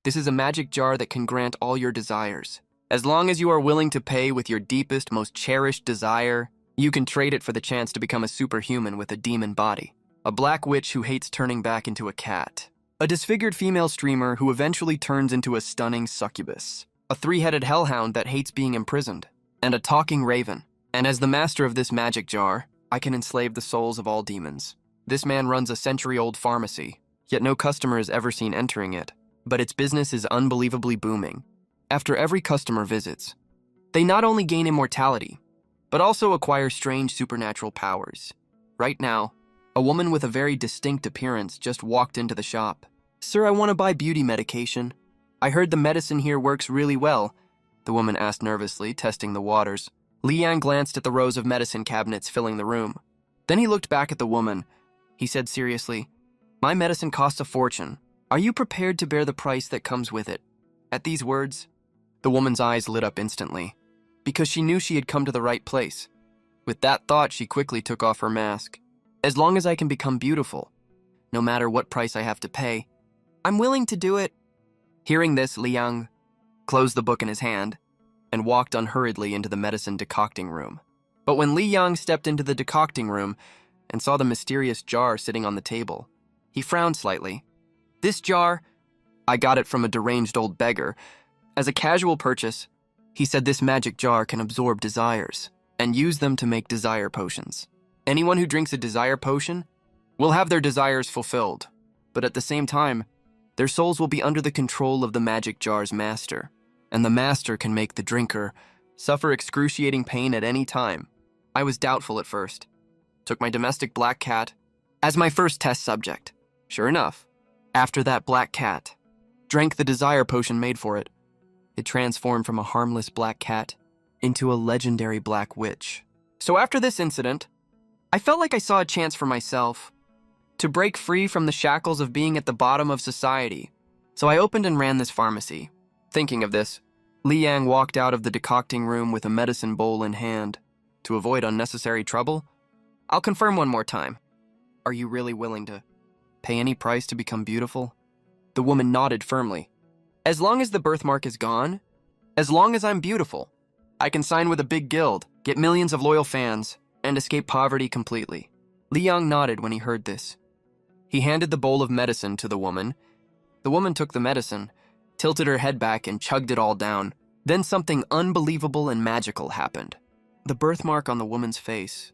This is a magic jar that can grant all your desires. As long as you are willing to pay with your deepest, most cherished desire, you can trade it for the chance to become a superhuman with a demon body. A black witch who hates turning back into a cat. A disfigured female streamer who eventually turns into a stunning succubus. A three-headed hellhound that hates being imprisoned. And a talking raven. And as the master of this magic jar, I can enslave the souls of all demons. This man runs a century-old pharmacy, yet no customer is ever seen entering it. But its business is unbelievably booming. After every customer visits, they not only gain immortality, but also acquire strange supernatural powers. Right now, a woman with a very distinct appearance just walked into the shop. "Sir, I want to buy beauty medication. I heard the medicine here works really well," the woman asked nervously, testing the waters. Li Yang glanced at the rows of medicine cabinets filling the room. Then he looked back at the woman. He said seriously, "My medicine costs a fortune. Are you prepared to bear the price that comes with it?" At these words, the woman's eyes lit up instantly, because she knew she had come to the right place. With that thought, she quickly took off her mask. "As long as I can become beautiful, no matter what price I have to pay, I'm willing to do it." Hearing this, Liang closed the book in his hand and walked unhurriedly into the medicine decocting room. But when Li Yang stepped into the decocting room and saw the mysterious jar sitting on the table, he frowned slightly. "This jar, I got it from a deranged old beggar. As a casual purchase, he said this magic jar can absorb desires and use them to make desire potions. Anyone who drinks a desire potion will have their desires fulfilled, but at the same time, their souls will be under the control of the magic jar's master, and the master can make the drinker suffer excruciating pain at any time." I was doubtful at first. Took my domestic black cat as my first test subject. Sure enough, after that black cat drank the desire potion made for it, it transformed from a harmless black cat into a legendary black witch. So after this incident, I felt like I saw a chance for myself to break free from the shackles of being at the bottom of society. So I opened and ran this pharmacy. Thinking of this, Li Yang walked out of the decocting room with a medicine bowl in hand. To avoid unnecessary trouble, I'll confirm one more time. "Are you really willing to pay any price to become beautiful?" The woman nodded firmly. "As long as the birthmark is gone, as long as I'm beautiful, I can sign with a big guild, get millions of loyal fans, and escape poverty completely." Li Yang nodded when he heard this. He handed the bowl of medicine to the woman. The woman took the medicine, tilted her head back, and chugged it all down. Then something unbelievable and magical happened. The birthmark on the woman's face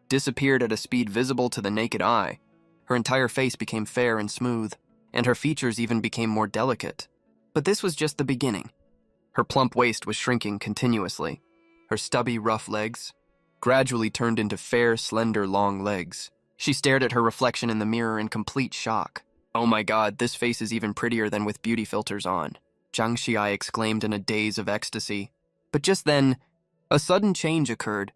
disappeared at a speed visible to the naked eye. Her entire face became fair and smooth, and her features even became more delicate. But this was just the beginning. Her plump waist was shrinking continuously. Her stubby, rough legs gradually turned into fair, slender, long legs. She stared at her reflection in the mirror in complete shock. "Oh my god, this face is even prettier than with beauty filters on," Zhang Xiai exclaimed in a daze of ecstasy. But just then, a sudden change occurred.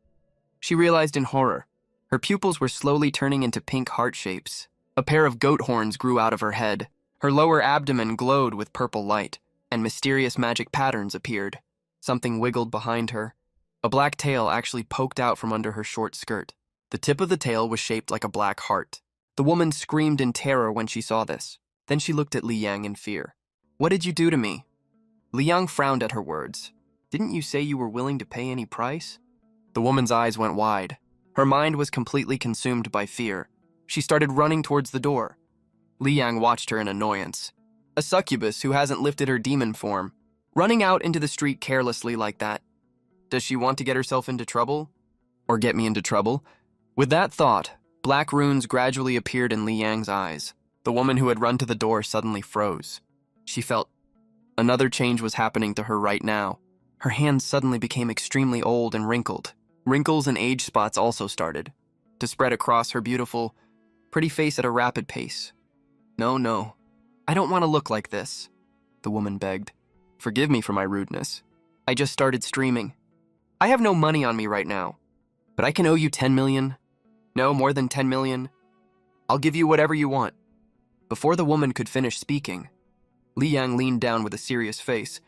She realized in horror. Her pupils were slowly turning into pink heart shapes. A pair of goat horns grew out of her head. Her lower abdomen glowed with purple light, and mysterious magic patterns appeared. Something wiggled behind her. A black tail actually poked out from under her short skirt. The tip of the tail was shaped like a black heart. The woman screamed in terror when she saw this. Then she looked at Li Yang in fear. "What did you do to me?" Li Yang frowned at her words. "Didn't you say you were willing to pay any price?" The woman's eyes went wide. Her mind was completely consumed by fear. She started running towards the door. Li Yang watched her in annoyance. A succubus who hasn't lifted her demon form, running out into the street carelessly like that. Does she want to get herself into trouble? Or get me into trouble? With that thought, black runes gradually appeared in Li Yang's eyes. The woman who had run to the door suddenly froze. She felt another change was happening to her right now. Her hands suddenly became extremely old and wrinkled. Wrinkles and age spots also started to spread across her beautiful, pretty face at a rapid pace. No, I don't want to look like this," the woman begged. "Forgive me for my rudeness. I just started streaming. I have no money on me right now, but I can owe you 10 million. No, more than 10 million. I'll give you whatever you want." Before the woman could finish speaking, Li Yang leaned down with a serious face.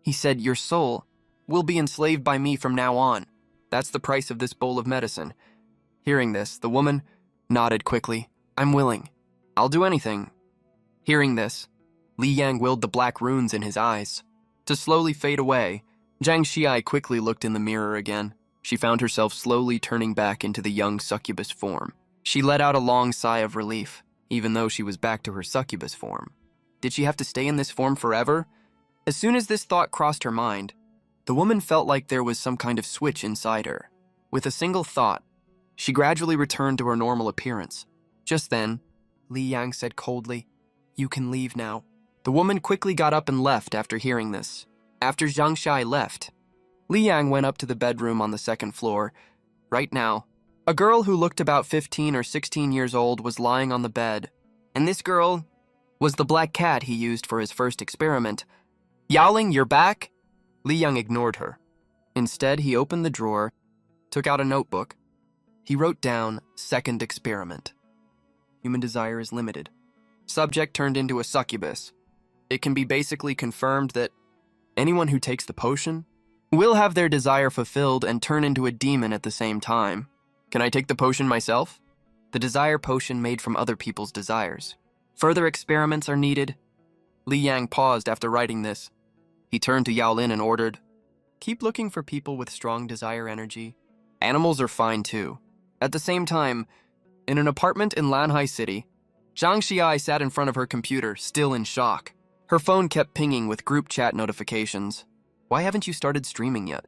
He said, "Your soul will be enslaved by me from now on. That's the price of this bowl of medicine." Hearing this, the woman nodded quickly. "I'm willing. I'll do anything." Hearing this, Li Yang willed the black runes in his eyes to slowly fade away. Zhang Xiai quickly looked in the mirror again. She found herself slowly turning back into the young succubus form. She let out a long sigh of relief, even though she was back to her succubus form. Did she have to stay in this form forever? As soon as this thought crossed her mind, the woman felt like there was some kind of switch inside her. With a single thought, she gradually returned to her normal appearance. Just then, Li Yang said coldly, "You can leave now." The woman quickly got up and left after hearing this. After Zhang Xiai left, Li Yang went up to the bedroom on the second floor. Right now, a girl who looked about 15 or 16 years old was lying on the bed, and this girl was the black cat he used for his first experiment. "Yaoling, you're back?" Li Yang ignored her. Instead, he opened the drawer, took out a notebook. He wrote down, "Second experiment. Human desire is limited. Subject turned into a succubus. It can be basically confirmed that anyone who takes the potion will have their desire fulfilled and turn into a demon at the same time. Can I take the potion myself? The desire potion made from other people's desires. Further experiments are needed." Li Yang paused after writing this. He turned to Yao Lin and ordered, "Keep looking for people with strong desire energy. Animals are fine too." At the same time, in an apartment in Lanhai City, Zhang Xiai sat in front of her computer, still in shock. Her phone kept pinging with group chat notifications. "Why haven't you started streaming yet?"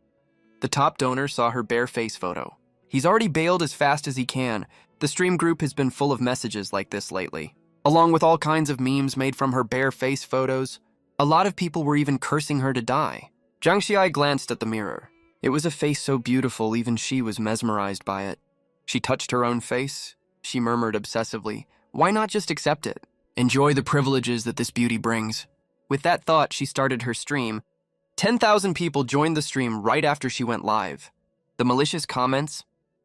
The top donor saw her bare face photo. He's already bailed as fast as he can. The stream group has been full of messages like this lately, along with all kinds of memes made from her bare face photos. A lot of people were even cursing her to die. Zhang Xiai glanced at the mirror. It was a face so beautiful, even she was mesmerized by it. She touched her own face. She murmured obsessively, "Why not just accept it? Enjoy the privileges that this beauty brings." With that thought, she started her stream. 10,000 people joined the stream right after she went live. The malicious comments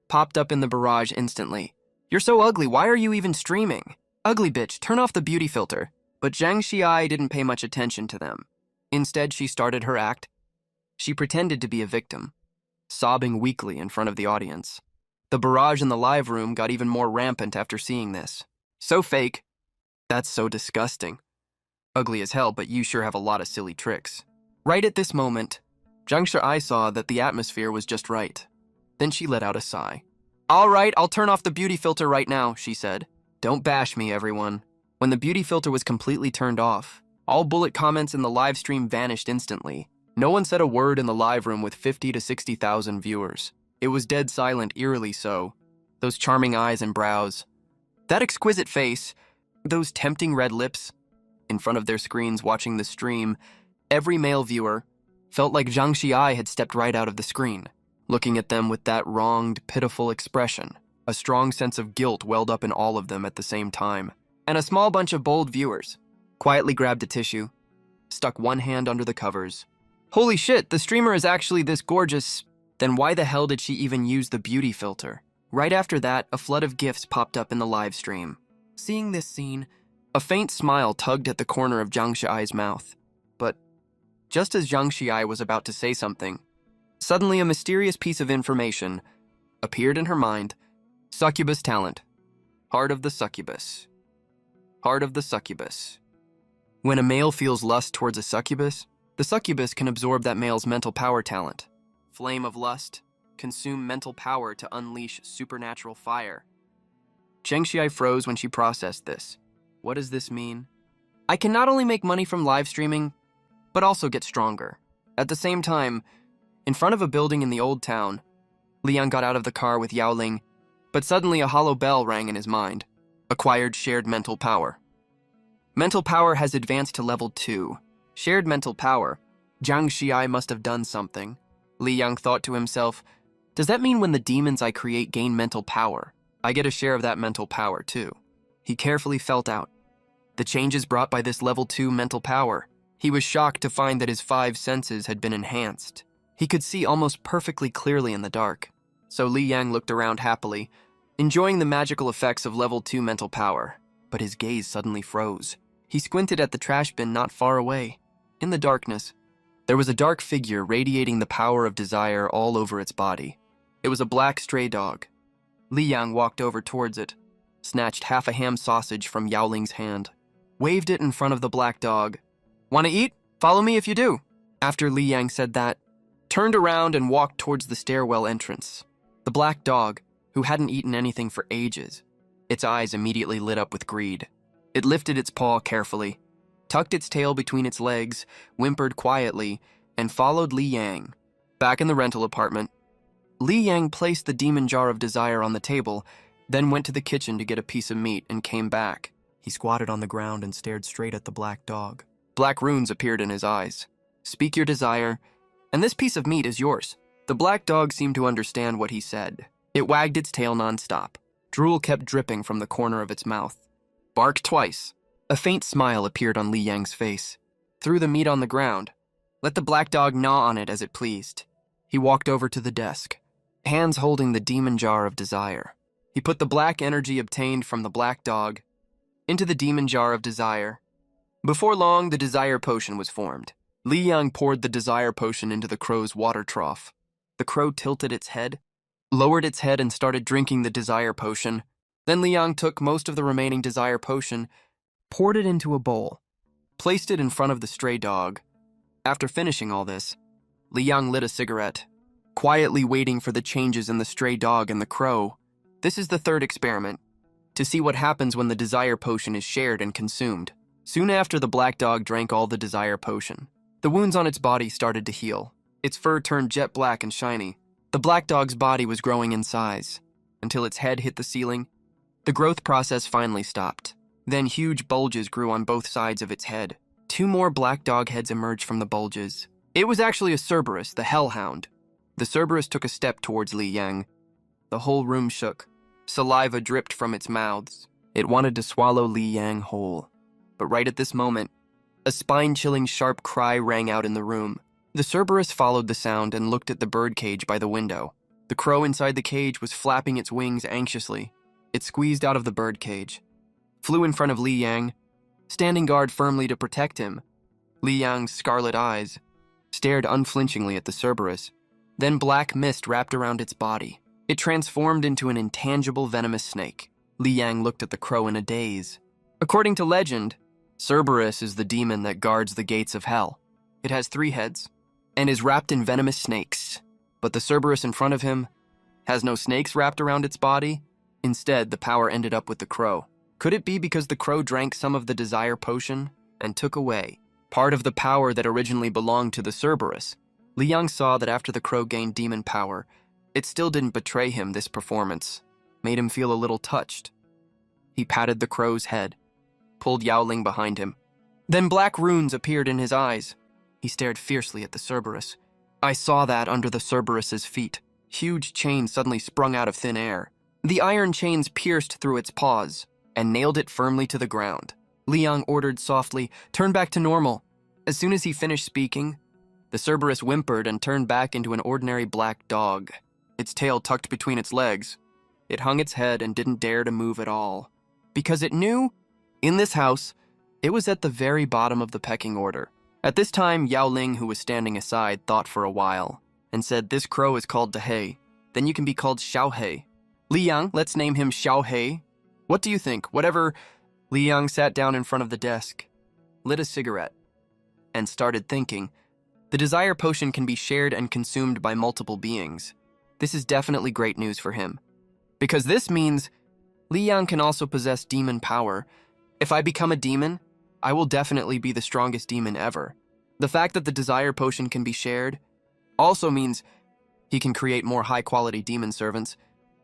popped up in the barrage instantly. "You're so ugly, why are you even streaming? Ugly bitch, turn off the beauty filter." But Zhang Xiai didn't pay much attention to them. Instead, she started her act. She pretended to be a victim, sobbing weakly in front of the audience. The barrage in the live room got even more rampant after seeing this. "So fake. That's so disgusting. Ugly as hell, but you sure have a lot of silly tricks." Right at this moment, Zhang Xiai saw that the atmosphere was just right. Then she let out a sigh. "All right, I'll turn off the beauty filter right now," she said. "Don't bash me, everyone." When the beauty filter was completely turned off, all bullet comments in the live stream vanished instantly. No one said a word in the live room with 50 to 60,000 viewers. It was dead silent, eerily so. Those charming eyes and brows, that exquisite face, those tempting red lips. In front of their screens watching the stream, every male viewer felt like Zhang Xiai had stepped right out of the screen, looking at them with that wronged, pitiful expression. A strong sense of guilt welled up in all of them at the same time. And a small bunch of bold viewers quietly grabbed a tissue, stuck one hand under the covers. "Holy shit, the streamer is actually this gorgeous. Then why the hell did she even use the beauty filter?" Right after that, a flood of gifs popped up in the live stream. Seeing this scene, a faint smile tugged at the corner of Zhang Xiai's mouth. But just as Zhang Xiai was about to say something, suddenly a mysterious piece of information appeared in her mind. Succubus talent. Heart of the succubus. Heart of the succubus. When a male feels lust towards a succubus, the succubus can absorb that male's mental power talent. Flame of lust. Consume mental power to unleash supernatural fire. Zhang Xiai froze when she processed this. What does this mean? I can not only make money from live streaming, but also get stronger. At the same time, in front of a building in the old town, Liang got out of the car with Yao Ling, but suddenly a hollow bell rang in his mind. Acquired shared mental power. Mental power has advanced to level 2. Shared mental power. Zhang Xiai must have done something. Li Yang thought to himself, does that mean when the demons I create gain mental power, I get a share of that mental power too? He carefully felt out the changes brought by this level 2 mental power. He was shocked to find that his 5 senses had been enhanced. He could see almost perfectly clearly in the dark. So Li Yang looked around happily, enjoying the magical effects of level 2 mental power. But his gaze suddenly froze. He squinted at the trash bin not far away. In the darkness, there was a dark figure radiating the power of desire all over its body. It was a black stray dog. Li Yang walked over towards it, snatched half a ham sausage from Yao Ling's hand, waved it in front of the black dog, Want to eat? Follow me if you do. After Li Yang said that, turned around and walked towards the stairwell entrance. The black dog, who hadn't eaten anything for ages, its eyes immediately lit up with greed. It lifted its paw carefully, tucked its tail between its legs, whimpered quietly, and followed Li Yang. Back in the rental apartment, Li Yang placed the demon jar of desire on the table, then went to the kitchen to get a piece of meat and came back. He squatted on the ground and stared straight at the black dog. Black runes appeared in his eyes. Speak your desire, and this piece of meat is yours. The black dog seemed to understand what he said. It wagged its tail nonstop. Drool kept dripping from the corner of its mouth. Barked twice. A faint smile appeared on Li Yang's face. Threw the meat on the ground. Let the black dog gnaw on it as it pleased. He walked over to the desk, hands holding the demon jar of desire. He put the black energy obtained from the black dog into the demon jar of desire. Before long, the desire potion was formed. Li Yang poured the desire potion into the crow's water trough. The crow tilted its head, lowered its head, and started drinking the desire potion. Then Li Yang took most of the remaining desire potion, poured it into a bowl, placed it in front of the stray dog. After finishing all this, Li Yang lit a cigarette, quietly waiting for the changes in the stray dog and the crow. This is the third experiment, to see what happens when the desire potion is shared and consumed. Soon after, the black dog drank all the desire potion. The wounds on its body started to heal. Its fur turned jet black and shiny. The black dog's body was growing in size, until its head hit the ceiling. The growth process finally stopped. Then huge bulges grew on both sides of its head. 2 more black dog heads emerged from the bulges. It was actually a Cerberus, the hellhound. The Cerberus took a step towards Li Yang. The whole room shook. Saliva dripped from its mouths. It wanted to swallow Li Yang whole. But right at this moment, a spine-chilling sharp cry rang out in the room. The Cerberus followed the sound and looked at the birdcage by the window. The crow inside the cage was flapping its wings anxiously. It squeezed out of the birdcage, flew in front of Li Yang, standing guard firmly to protect him. Li Yang's scarlet eyes stared unflinchingly at the Cerberus. Then black mist wrapped around its body. It transformed into an intangible venomous snake. Li Yang looked at the crow in a daze. According to legend, Cerberus is the demon that guards the gates of hell. It has 3 heads and is wrapped in venomous snakes. But the Cerberus in front of him has no snakes wrapped around its body. Instead, the power ended up with the crow. Could it be because the crow drank some of the desire potion and took away part of the power that originally belonged to the Cerberus? Li Yang saw that after the crow gained demon power, it still didn't betray him. This performance made him feel a little touched. He patted the crow's head, pulled Yaoling behind him. Then black runes appeared in his eyes. He stared fiercely at the Cerberus. I saw that under the Cerberus's feet. Huge chains suddenly sprung out of thin air. The iron chains pierced through its paws and nailed it firmly to the ground. Li Yang ordered softly, "Turn back to normal." As soon as he finished speaking, the Cerberus whimpered and turned back into an ordinary black dog. Its tail tucked between its legs. It hung its head and didn't dare to move at all. Because it knew, in this house, it was at the very bottom of the pecking order. At this time, Yao Ling, who was standing aside, thought for a while and said, "This crow is called Dehei. Then you can be called Xiaohei. Li Yang, let's name him Xiaohei. What do you think? Whatever." Li Yang sat down in front of the desk, lit a cigarette, and started thinking. The desire potion can be shared and consumed by multiple beings. This is definitely great news for him, because this means Li Yang can also possess demon power. If I become a demon, I will definitely be the strongest demon ever. The fact that the desire potion can be shared also means he can create more high-quality demon servants.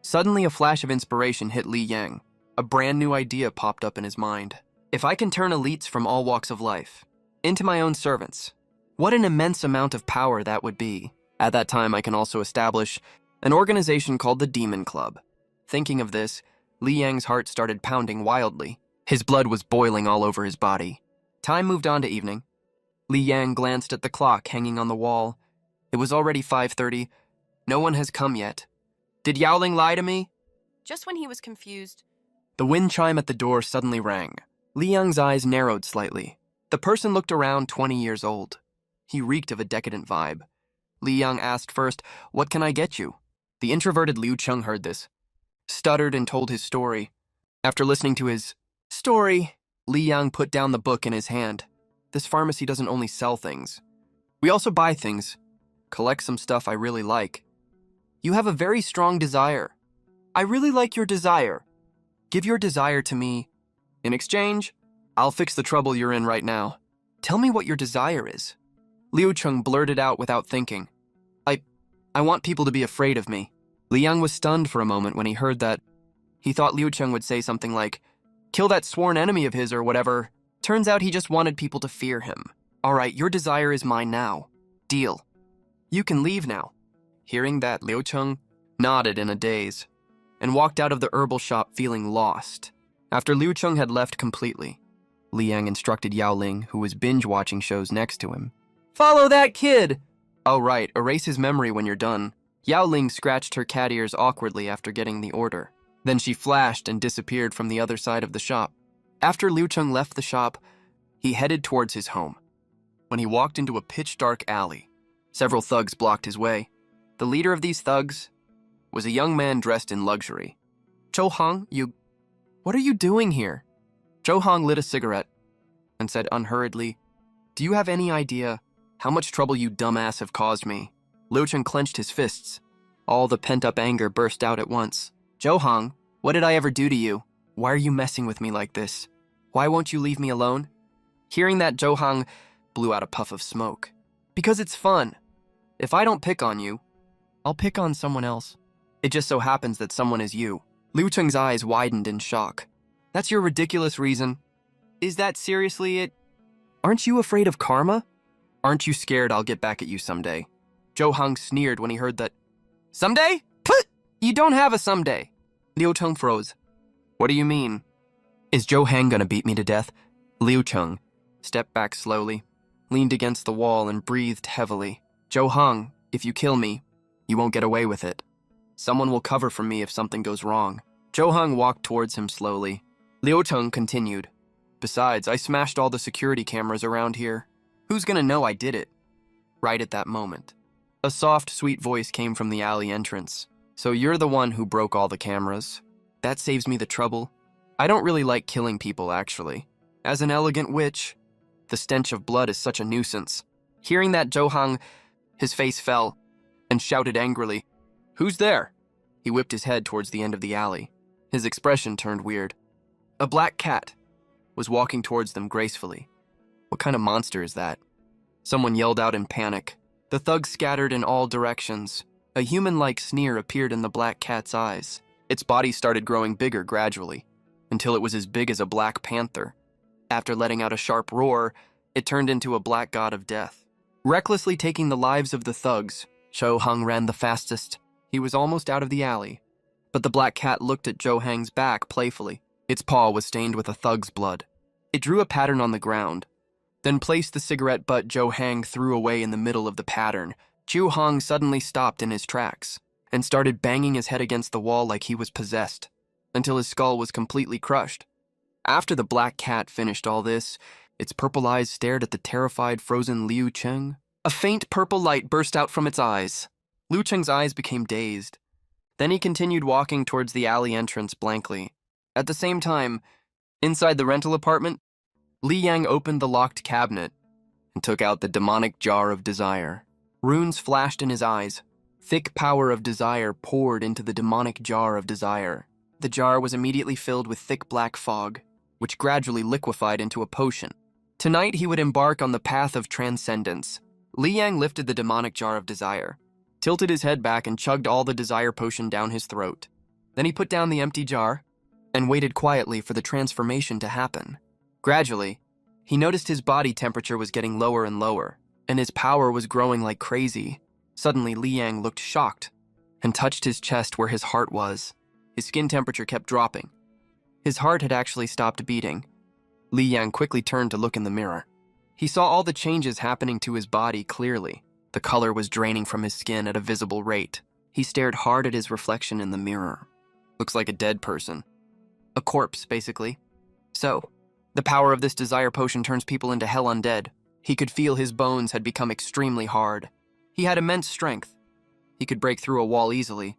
Suddenly, a flash of inspiration hit Li Yang. A brand new idea popped up in his mind. If I can turn elites from all walks of life into my own servants, what an immense amount of power that would be. At that time, I can also establish an organization called the Demon Club. Thinking of this, Li Yang's heart started pounding wildly. His blood was boiling all over his body. Time moved on to evening. Li Yang glanced at the clock hanging on the wall. It was already 5:30. No one has come yet. Did Yaoling lie to me? Just when he was confused. The wind chime at the door suddenly rang. Li Yang's eyes narrowed slightly. The person looked around 20 years old. He reeked of a decadent vibe. Li Yang asked first, "What can I get you?" The introverted Liu Cheng heard this, stuttered and told his story. After listening to his story, Li Yang put down the book in his hand. This pharmacy doesn't only sell things. We also buy things, collect some stuff I really like. You have a very strong desire. I really like your desire. Give your desire to me. In exchange, I'll fix the trouble you're in right now. Tell me what your desire is. Liu Cheng blurted out without thinking. I want people to be afraid of me. Li Yang was stunned for a moment when he heard that. He thought Liu Cheng would say something like, kill that sworn enemy of his or whatever. Turns out he just wanted people to fear him. All right, your desire is mine now. Deal. You can leave now. Hearing that, Liu Cheng nodded in a daze and walked out of the herbal shop feeling lost. After Liu Cheng had left completely, Li Yang instructed Yao Ling, who was binge-watching shows next to him. Follow that kid! Oh right, erase his memory when you're done. Yao Ling scratched her cat ears awkwardly after getting the order. Then she flashed and disappeared from the other side of the shop. After Liu Cheng left the shop, he headed towards his home. When he walked into a pitch-dark alley, several thugs blocked his way. The leader of these thugs was a young man dressed in luxury. Zhou Hong, what are you doing here? Zhou Hong lit a cigarette and said unhurriedly, do you have any idea how much trouble you dumbass have caused me? Liu Cheng clenched his fists. All the pent-up anger burst out at once. Zhou Hong, what did I ever do to you? Why are you messing with me like this? Why won't you leave me alone? Hearing that, Zhou Hong blew out a puff of smoke. Because it's fun. If I don't pick on you, I'll pick on someone else. It just so happens that someone is you. Liu Cheng's eyes widened in shock. That's your ridiculous reason? Is that seriously it? Aren't you afraid of karma? Aren't you scared I'll get back at you someday? Zhou Hong sneered when he heard that. Someday? Put! You don't have a someday. Liu Cheng froze. What do you mean? Is Zhou Hang gonna beat me to death? Liu Cheng stepped back slowly, leaned against the wall and breathed heavily. Zhou Hang, if you kill me, you won't get away with it. Someone will cover for me if something goes wrong. Zhou Hang walked towards him slowly. Liu Cheng continued. Besides, I smashed all the security cameras around here. Who's gonna know I did it? Right at that moment, a soft, sweet voice came from the alley entrance. So you're the one who broke all the cameras. That saves me the trouble. I don't really like killing people, actually. As an elegant witch, the stench of blood is such a nuisance. Hearing that, Zhou Hang, his face fell, and shouted angrily, Who's there? He whipped his head towards the end of the alley. His expression turned weird. A black cat was walking towards them gracefully. What kind of monster is that? Someone yelled out in panic. The thugs scattered in all directions. A human-like sneer appeared in the black cat's eyes. Its body started growing bigger gradually, until it was as big as a black panther. After letting out a sharp roar, it turned into a black god of death. Recklessly taking the lives of the thugs, Zhou Hang ran the fastest. He was almost out of the alley. But the black cat looked at Zhou Hang's back playfully. Its paw was stained with a thug's blood. It drew a pattern on the ground, then placed the cigarette butt Zhou Hang threw away in the middle of the pattern. Zhou Hang suddenly stopped in his tracks and started banging his head against the wall like he was possessed, until his skull was completely crushed. After the black cat finished all this, its purple eyes stared at the terrified, frozen Liu Cheng. A faint purple light burst out from its eyes. Liu Cheng's eyes became dazed. Then he continued walking towards the alley entrance blankly. At the same time, inside the rental apartment, Li Yang opened the locked cabinet and took out the demonic jar of desire. Runes flashed in his eyes. Thick power of desire poured into the demonic jar of desire. The jar was immediately filled with thick black fog, which gradually liquefied into a potion. Tonight he would embark on the path of transcendence. Li Yang lifted the demonic jar of desire, tilted his head back and chugged all the desire potion down his throat. Then he put down the empty jar and waited quietly for the transformation to happen. Gradually, he noticed his body temperature was getting lower and lower, and his power was growing like crazy. Suddenly, Li Yang looked shocked and touched his chest where his heart was. His skin temperature kept dropping. His heart had actually stopped beating. Li Yang quickly turned to look in the mirror. He saw all the changes happening to his body clearly. The color was draining from his skin at a visible rate. He stared hard at his reflection in the mirror. Looks like a dead person. A corpse, basically. So, the power of this desire potion turns people into hell undead. He could feel his bones had become extremely hard. He had immense strength. He could break through a wall easily.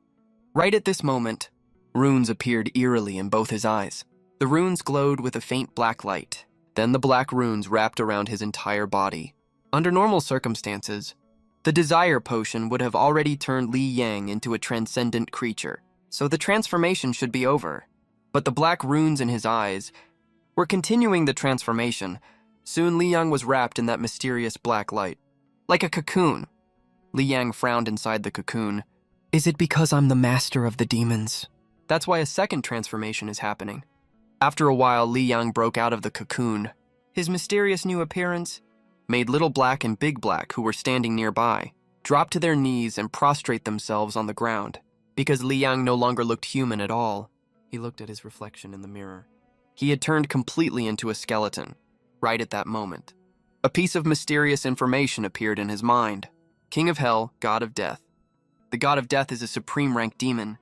Right at this moment, runes appeared eerily in both his eyes. The runes glowed with a faint black light. Then the black runes wrapped around his entire body. Under normal circumstances, the desire potion would have already turned Li Yang into a transcendent creature, so the transformation should be over. But the black runes in his eyes were continuing the transformation. Soon Li Yang was wrapped in that mysterious black light. Like a cocoon. Li Yang frowned inside the cocoon. Is it because I'm the master of the demons? That's why a second transformation is happening. After a while, Li Yang broke out of the cocoon. His mysterious new appearance made Little Black and Big Black, who were standing nearby, drop to their knees and prostrate themselves on the ground. Because Li Yang no longer looked human at all, he looked at his reflection in the mirror. He had turned completely into a skeleton, right at that moment. A piece of mysterious information appeared in his mind. King of Hell, God of Death. The God of Death is a supreme rank demon.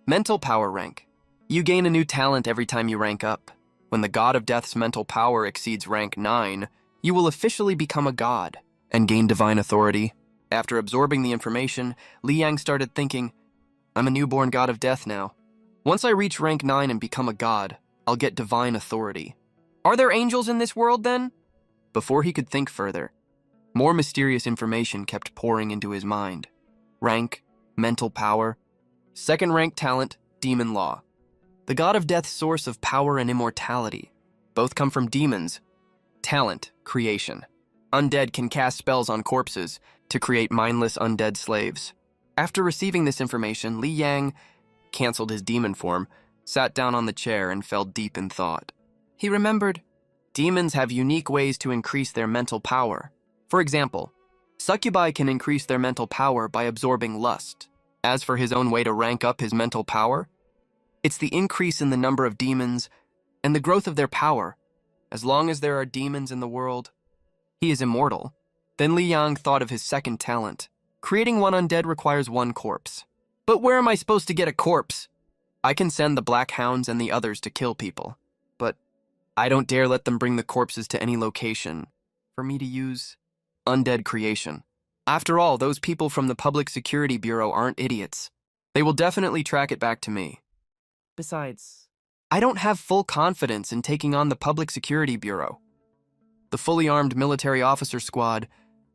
Mental power rank. You gain a new talent every time you rank up. When the God of Death's mental power exceeds rank 9, you will officially become a god and gain divine authority. After absorbing the information, Li Yang started thinking, I'm a newborn God of Death now. Once I reach rank 9 and become a god, I'll get divine authority. Are there angels in this world then? Before he could think further, more mysterious information kept pouring into his mind. Rank, mental power, second rank talent, demon law. The God of Death's source of power and immortality. Both come from demons. Talent, creation. Undead can cast spells on corpses to create mindless undead slaves. After receiving this information, Li Yang canceled his demon form, sat down on the chair, and fell deep in thought. He remembered, demons have unique ways to increase their mental power. For example, succubi can increase their mental power by absorbing lust. As for his own way to rank up his mental power, it's the increase in the number of demons and the growth of their power. As long as there are demons in the world, he is immortal. Then Li Yang thought of his second talent. Creating one undead requires one corpse. But where am I supposed to get a corpse? I can send the Black Hounds and the others to kill people, but I don't dare let them bring the corpses to any location for me to use undead creation. After all, those people from the Public Security Bureau aren't idiots. They will definitely track it back to me. Besides, I don't have full confidence in taking on the Public Security Bureau. The fully armed military officer squad,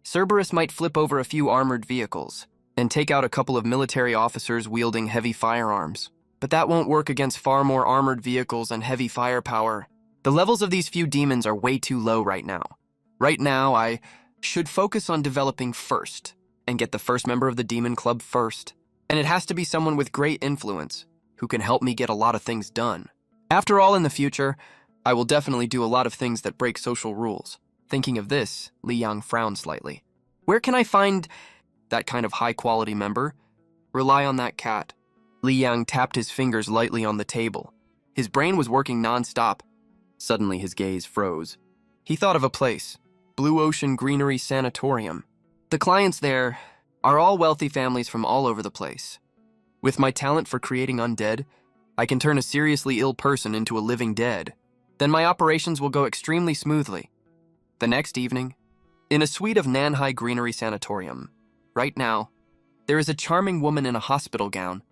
Cerberus might flip over a few armored vehicles and take out a couple of military officers wielding heavy firearms. But that won't work against far more armored vehicles and heavy firepower. The levels of these few demons are way too low right now. Right now, I should focus on developing first and get the first member of the demon club first. And it has to be someone with great influence who can help me get a lot of things done. After all, in the future, I will definitely do a lot of things that break social rules. Thinking of this, Li Yang frowned slightly. Where can I find that kind of high-quality member? Rely on that cat. Li Yang tapped his fingers lightly on the table. His brain was working non-stop. Suddenly, his gaze froze. He thought of a place, Blue Ocean Greenery Sanatorium. The clients there are all wealthy families from all over the place. With my talent for creating undead, I can turn a seriously ill person into a living dead. Then my operations will go extremely smoothly. The next evening, in a suite of Nanhai Greenery Sanatorium, right now, there is a charming woman in a hospital gown,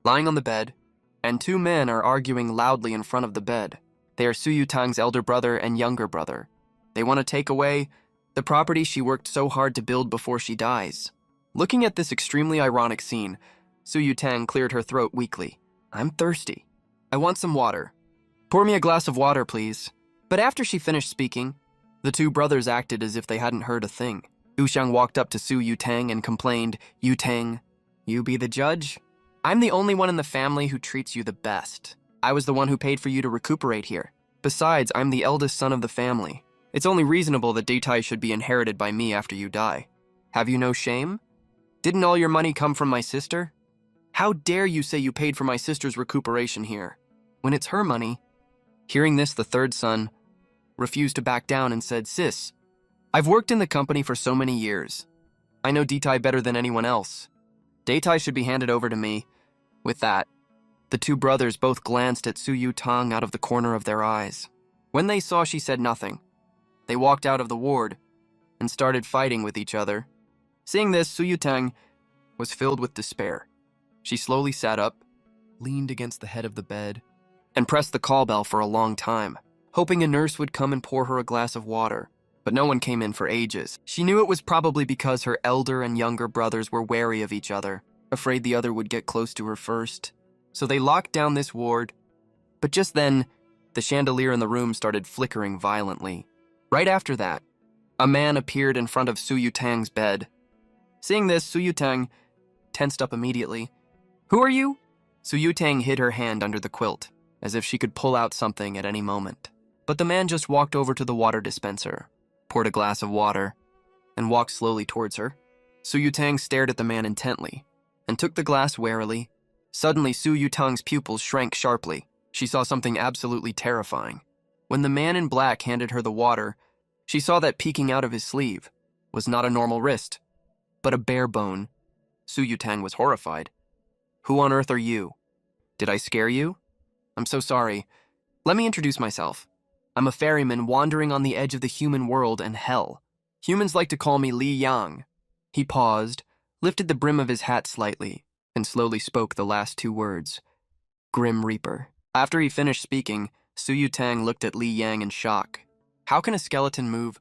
lying on the bed, and two men are arguing loudly in front of the bed. They are Su Yutang's elder brother and younger brother. They want to take away the property she worked so hard to build before she dies. Looking at this extremely ironic scene, Su Yutang cleared her throat weakly. I'm thirsty. I want some water. Pour me a glass of water, please. But after she finished speaking, the two brothers acted as if they hadn't heard a thing. Uxiang walked up to Su Yutang and complained, Yutang, you be the judge? I'm the only one in the family who treats you the best. I was the one who paid for you to recuperate here. Besides, I'm the eldest son of the family. It's only reasonable that Deitai should be inherited by me after you die. Have you no shame? Didn't all your money come from my sister? How dare you say you paid for my sister's recuperation here, when it's her money? Hearing this, the third son refused to back down and said, Sis, I've worked in the company for so many years. I know Deitai better than anyone else. Deitai should be handed over to me. With that, the two brothers both glanced at Su Yutang out of the corner of their eyes. When they saw she said nothing, they walked out of the ward and started fighting with each other. Seeing this, Su Yutang was filled with despair. She slowly sat up, leaned against the head of the bed, and pressed the call bell for a long time. hoping a nurse would come and pour her a glass of water, but no one came in for ages. She knew it was probably because her elder and younger brothers were wary of each other, afraid the other would get close to her first. So they locked down this ward. But just then, the chandelier in the room started flickering violently. Right after that, a man appeared in front of Su Yutang's bed. Seeing this, Su Yutang tensed up immediately. "Who are you?" Su Yutang hid her hand under the quilt, as if she could pull out something at any moment. But the man just walked over to the water dispenser, poured a glass of water, and walked slowly towards her. Su Yutang stared at the man intently, and took the glass warily. Suddenly, Su Yutang's pupils shrank sharply. She saw something absolutely terrifying. When the man in black handed her the water, she saw that peeking out of his sleeve was not a normal wrist, but a bare bone. Su Yutang was horrified. "Who on earth are you? Did I scare you? I'm so sorry. Let me introduce myself. I'm a ferryman wandering on the edge of the human world and hell. Humans like to call me Li Yang." He paused, lifted the brim of his hat slightly, and slowly spoke the last two words. "Grim Reaper." After he finished speaking, Su Yutang looked at Li Yang in shock. How can a skeleton move?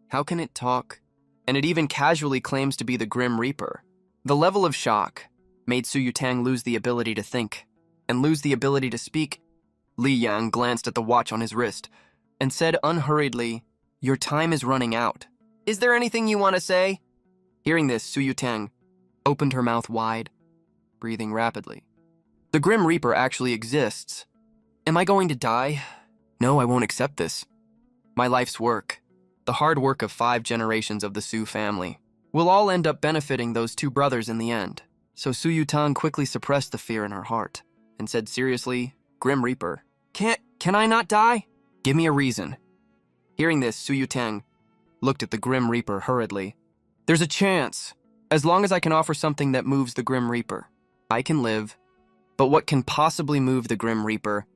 How can it talk? And it even casually claims to be the Grim Reaper. The level of shock made Su Yutang lose the ability to think, and lose the ability to speak. Li Yang glanced at the watch on his wrist, and said unhurriedly, "Your time is running out. Is there anything you want to say?" Hearing this, Su Yutang opened her mouth wide, breathing rapidly. "The Grim Reaper actually exists. Am I going to die? No, I won't accept this. My life's work, the hard work of 5 generations of the Su family, will all end up benefiting those 2 brothers in the end." So Su Yutang quickly suppressed the fear in her heart, and said seriously, "Grim Reaper, can I not die? Give me a reason." Hearing this, Su Yutang looked at the Grim Reaper hurriedly. "There's a chance, as long as I can offer something that moves the Grim Reaper. I can live, but what can possibly move the Grim Reaper?"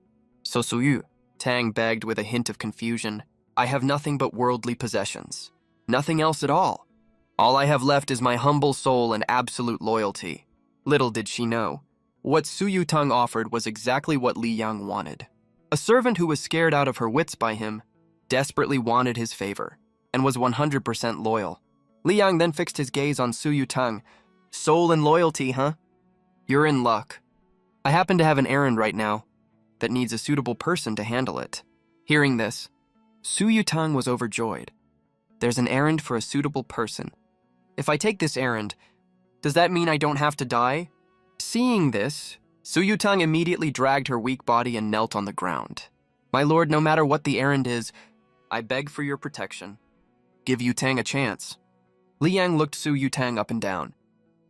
"So Su Yutang begged with a hint of confusion. "I have nothing but worldly possessions. Nothing else at all. All I have left is my humble soul and absolute loyalty." Little did she know, what Su Yutang offered was exactly what Li Yang wanted. A servant who was scared out of her wits by him, desperately wanted his favor, and was 100% loyal. Li Yang then fixed his gaze on Su Yutang. "Soul and loyalty, huh? You're in luck. I happen to have an errand right now that needs a suitable person to handle it." Hearing this, Su Yutang was overjoyed. "There's an errand for a suitable person. If I take this errand, does that mean I don't have to die?" Seeing this, Su Yutang immediately dragged her weak body and knelt on the ground. "My lord, no matter what the errand is, I beg for your protection. Give Yutang a chance." Li Yang looked Su Yutang up and down.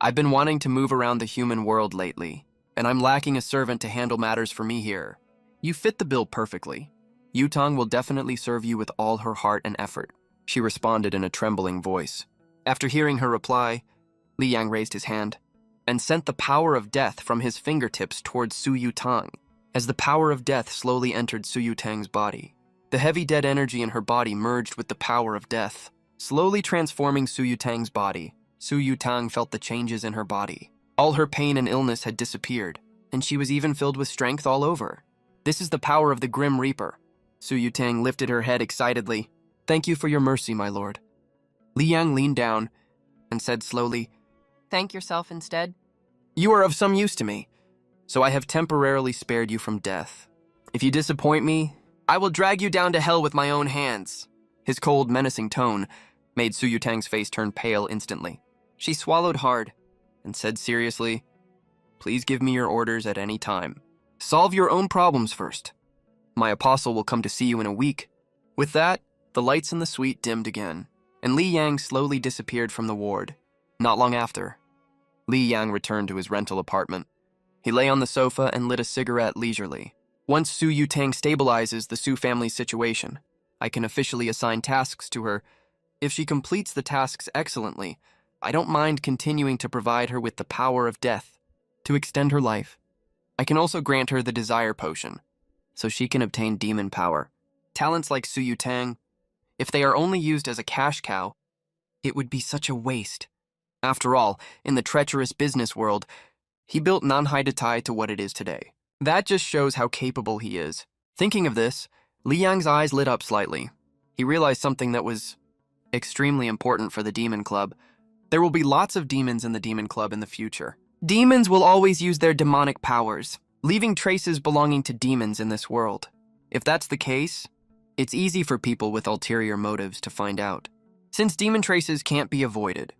"I've been wanting to move around the human world lately, and I'm lacking a servant to handle matters for me here. You fit the bill perfectly. Yutang will definitely serve you with all her heart and effort," she responded in a trembling voice. After hearing her reply, Li Yang raised his hand and sent the power of death from his fingertips towards Su Yutang. As the power of death slowly entered Su Yutang's body, the heavy dead energy in her body merged with the power of death, slowly transforming Su Yutang's body. Su Yutang felt the changes in her body. All her pain and illness had disappeared, and she was even filled with strength all over. "This is the power of the Grim Reaper." Su Yutang lifted her head excitedly. "Thank you for your mercy, my lord." Li Yang leaned down and said slowly, Thank yourself instead. "You are of some use to me, so I have temporarily spared you from death. If you disappoint me, I will drag you down to hell with my own hands." His cold, menacing tone made Su Yutang's face turn pale instantly. She swallowed hard and said seriously, "Please give me your orders at any time. Solve your own problems first. My apostle will come to see you in a week." With that, the lights in the suite dimmed again, and Li Yang slowly disappeared from the ward. Not long after, Li Yang returned to his rental apartment. He lay on the sofa and lit a cigarette leisurely. "Once Su Yutang stabilizes the Su family's situation, I can officially assign tasks to her. If she completes the tasks excellently, I don't mind continuing to provide her with the power of death to extend her life. I can also grant her the desire potion, so she can obtain demon power. Talents like Su Yutang, if they are only used as a cash cow, it would be such a waste. After all, in the treacherous business world, he built Nanhai to what it is today. That just shows how capable he is." Thinking of this, Li Yang's eyes lit up slightly. He realized something that was extremely important for the Demon Club. There will be lots of demons in the Demon Club in the future. Demons will always use their demonic powers, leaving traces belonging to demons in this world. If that's the case, it's easy for people with ulterior motives to find out. Since demon traces can't be avoided,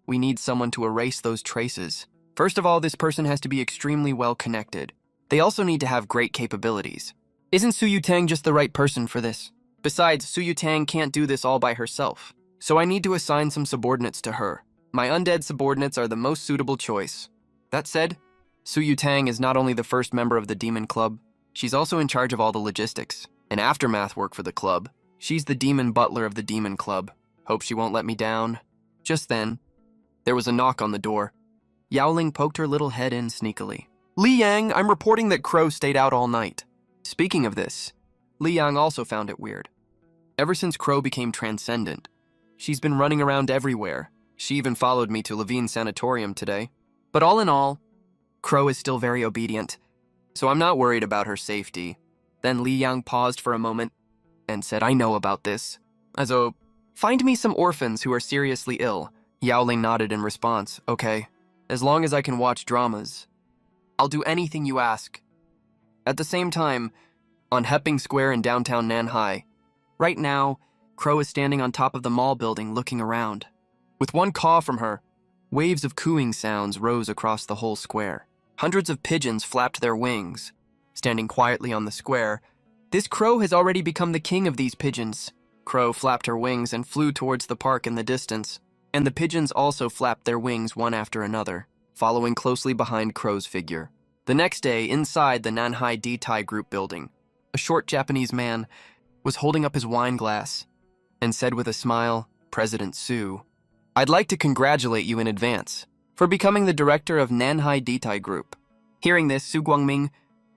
we need someone to erase those traces. First of all, this person has to be extremely well connected. They also need to have great capabilities. Isn't Su Yutang just the right person for this? Besides, Su Yutang can't do this all by herself, so I need to assign some subordinates to her. My undead subordinates are the most suitable choice. That said, Su Yutang is not only the first member of the Demon Club, she's also in charge of all the logistics and aftermath work for the club. She's the demon butler of the Demon Club. Hope she won't let me down. Just then, there was a knock on the door. Yaoling poked her little head in sneakily. Li Yang, I'm reporting that Crow stayed out all night. Speaking of this, Li Yang also found it weird. Ever since Crow became transcendent, she's been running around everywhere. She even followed me to Levine's sanatorium today. But all in all, Crow is still very obedient, so I'm not worried about her safety. Then Li Yang paused for a moment and said, I know about this. Find me some orphans who are seriously ill. Yaoling nodded in response. Okay, as long as I can watch dramas, I'll do anything you ask. At the same time, on Hepping Square in downtown Nanhai, right now, Crow is standing on top of the mall building looking around. With one caw from her, waves of cooing sounds rose across the whole square. Hundreds of pigeons flapped their wings. Standing quietly on the square, this crow has already become the king of these pigeons. Crow flapped her wings and flew towards the park in the distance, and the pigeons also flapped their wings one after another, following closely behind Crow's figure. The next day, inside the Nanhai D-Tai Group building, a short Japanese man was holding up his wine glass and said with a smile, President Su, I'd like to congratulate you in advance for becoming the director of Nanhai D-Tai Group. Hearing this, Su Guangming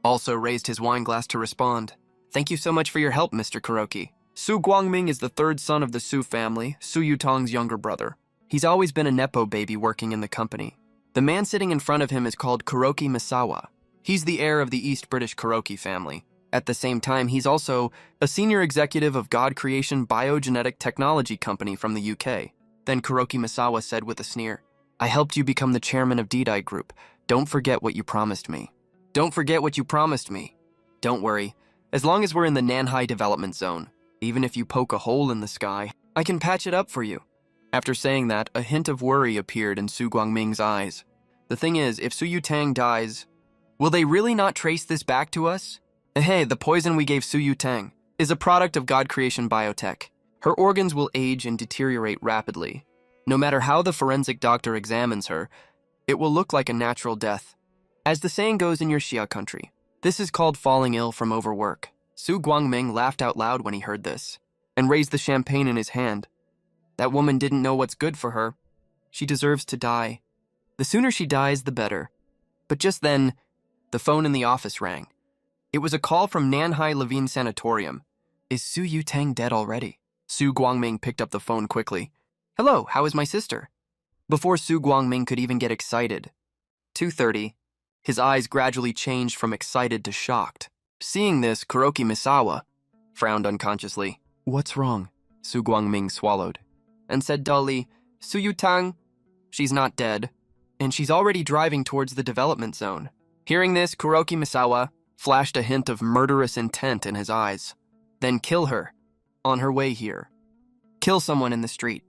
also raised his wine glass to respond. Thank you so much for your help, Mr. Kuroki. Su Guangming is the third son of the Su family, Su Yutang's younger brother. He's always been a nepo baby working in the company. The man sitting in front of him is called Kuroki Misawa. He's the heir of the East British Kuroki family. At the same time, he's also a senior executive of God Creation Biogenetic Technology Company from the UK. Then Kuroki Misawa said with a sneer, I helped you become the chairman of D-Tai Group. Don't forget what you promised me. Don't forget what you promised me. Don't worry. As long as we're in the Nanhai development zone, even if you poke a hole in the sky, I can patch it up for you. After saying that, a hint of worry appeared in Su Guangming's eyes. The thing is, if Su Yutang dies, will they really not trace this back to us? Hey, the poison we gave Su Yutang is a product of God Creation Biotech. Her organs will age and deteriorate rapidly. No matter how the forensic doctor examines her, it will look like a natural death. As the saying goes in your Xia country, this is called falling ill from overwork. Su Guangming laughed out loud when he heard this, and raised the champagne in his hand. That woman didn't know what's good for her. She deserves to die. The sooner she dies, the better. But just then, the phone in the office rang. It was a call from Nanhai Levine Sanatorium. Is Su Yutang dead already? Su Guangming picked up the phone quickly. Hello, how is my sister? Before Su Guangming could even get excited, 2:30, his eyes gradually changed from excited to shocked. Seeing this, Kuroki Misawa frowned unconsciously. What's wrong? Su Guangming swallowed and said dully, Su Yutang, she's not dead, and she's already driving towards the development zone. Hearing this, Kuroki Misawa flashed a hint of murderous intent in his eyes. Then kill her, on her way here. Kill someone in the street.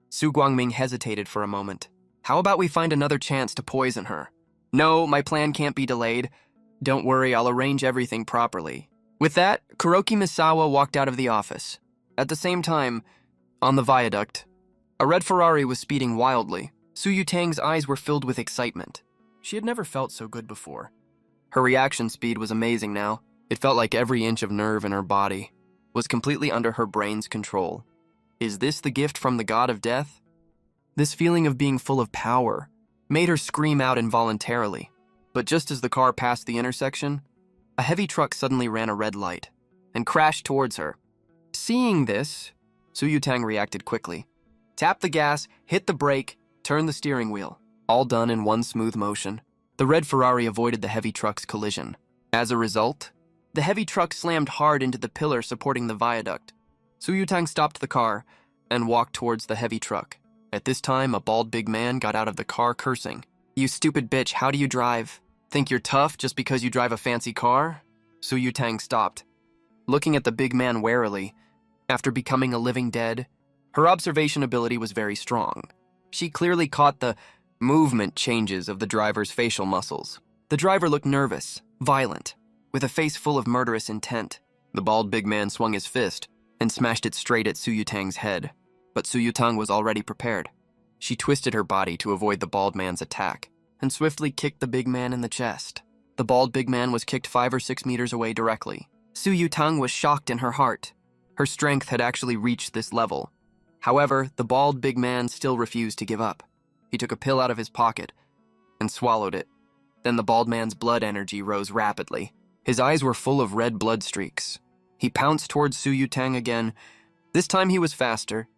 Su Guangming hesitated for a moment. How about we find another chance to poison her? No, my plan can't be delayed. Don't worry, I'll arrange everything properly. With that, Kuroki Misawa walked out of the office. At the same time, on the viaduct, a red Ferrari was speeding wildly. Su Yutang's eyes were filled with excitement. She had never felt so good before. Her reaction speed was amazing now. It felt like every inch of nerve in her body was completely under her brain's control. Is this the gift from the god of death? This feeling of being full of power made her scream out involuntarily. But just as the car passed the intersection, a heavy truck suddenly ran a red light and crashed towards her. Seeing this, Su Yutang reacted quickly. Tapped the gas, hit the brake, turned the steering wheel, all done in one smooth motion. The red Ferrari avoided the heavy truck's collision. As a result, The heavy truck slammed hard into the pillar supporting the viaduct. Su Yutang stopped the car and walked towards the heavy truck. At this time, a bald big man got out of the car cursing. "You stupid bitch, how do you drive? Think you're tough just because you drive a fancy car?" Su Yutang stopped, looking at the big man warily. After becoming a living dead, her observation ability was very strong. She clearly caught the movement changes of the driver's facial muscles. The driver looked nervous, violent, with a face full of murderous intent. The bald big man swung his fist and smashed it straight at Su Yutang's head. But Su Yutang was already prepared. She twisted her body to avoid the bald man's attack and swiftly kicked the big man in the chest. The bald big man was kicked 5 or 6 meters away directly. Su Yutang was shocked in her heart. Her strength had actually reached this level. However, the bald big man still refused to give up. He took a pill out of his pocket and swallowed it. Then the bald man's blood energy rose rapidly. His eyes were full of red blood streaks. He pounced towards Su Yutang again. This time he was faster,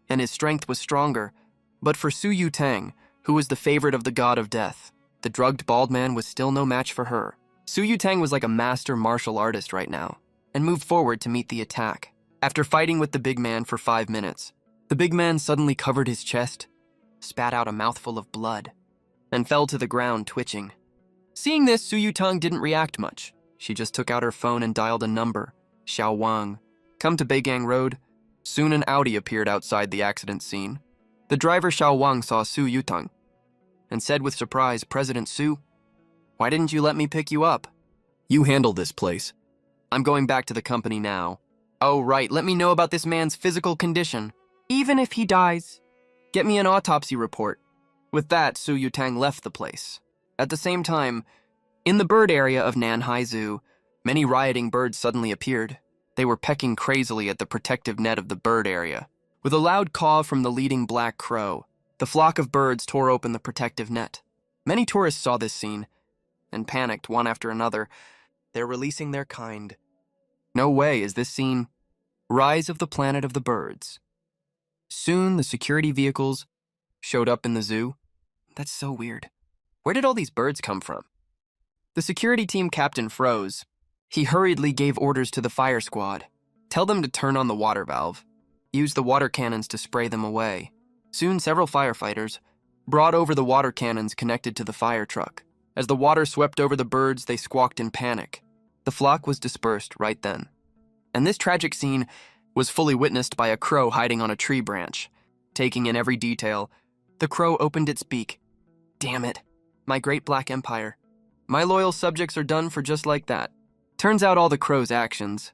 and his strength was stronger. But for Su Yutang, who was the favorite of the god of death, the drugged bald man was still no match for her. Su Yutang was like a master martial artist right now, and moved forward to meet the attack. After fighting with the big man for 5 minutes, the big man suddenly covered his chest, spat out a mouthful of blood, and fell to the ground twitching. Seeing this, Su Yutang didn't react much. She just took out her phone and dialed a number. Xiao Wang. Come to Beigang Road. Soon an Audi appeared outside the accident scene. The driver Xiao Wang saw Su Yutang and said with surprise, "President Su, why didn't you let me pick you up? You handle this place. I'm going back to the company now. Oh right, let me know about this man's physical condition. Even if he dies, get me an autopsy report." With that, Su Yutang left the place. At the same time, in the bird area of Nanhai Zoo, many rioting birds suddenly appeared. They were pecking crazily at the protective net of the bird area. With a loud caw from the leading black crow, the flock of birds tore open the protective net. Many tourists saw this scene and panicked one after another. They're releasing their kind. No way is this scene. Rise of the Planet of the Birds. Soon the security vehicles showed up in the zoo. That's so weird. Where did all these birds come from? The security team captain froze. He hurriedly gave orders to the fire squad. Tell them to turn on the water valve. Use the water cannons to spray them away. Soon several firefighters brought over the water cannons connected to the fire truck. As the water swept over the birds, they squawked in panic. The flock was dispersed right then. And this tragic scene was fully witnessed by a crow hiding on a tree branch. Taking in every detail, the crow opened its beak. Damn it, my great black empire. My loyal subjects are done for just like that. Turns out all the crow's actions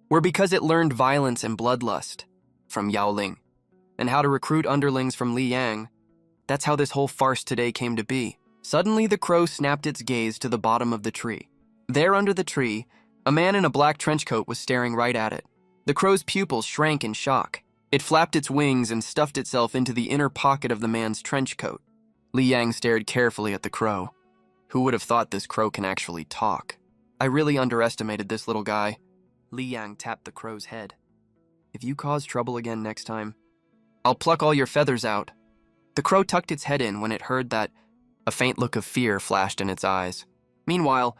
were because it learned violence and bloodlust from Yao Ling, and how to recruit underlings from Li Yang. That's how this whole farce today came to be. Suddenly, the crow snapped its gaze to the bottom of the tree. There under the tree, a man in a black trench coat was staring right at it. The crow's pupils shrank in shock. It flapped its wings and stuffed itself into the inner pocket of the man's trench coat. Li Yang stared carefully at the crow. Who would have thought this crow can actually talk? I really underestimated this little guy. Li Yang tapped the crow's head. If you cause trouble again next time, I'll pluck all your feathers out. The crow tucked its head in when it heard that. A faint look of fear flashed in its eyes. Meanwhile,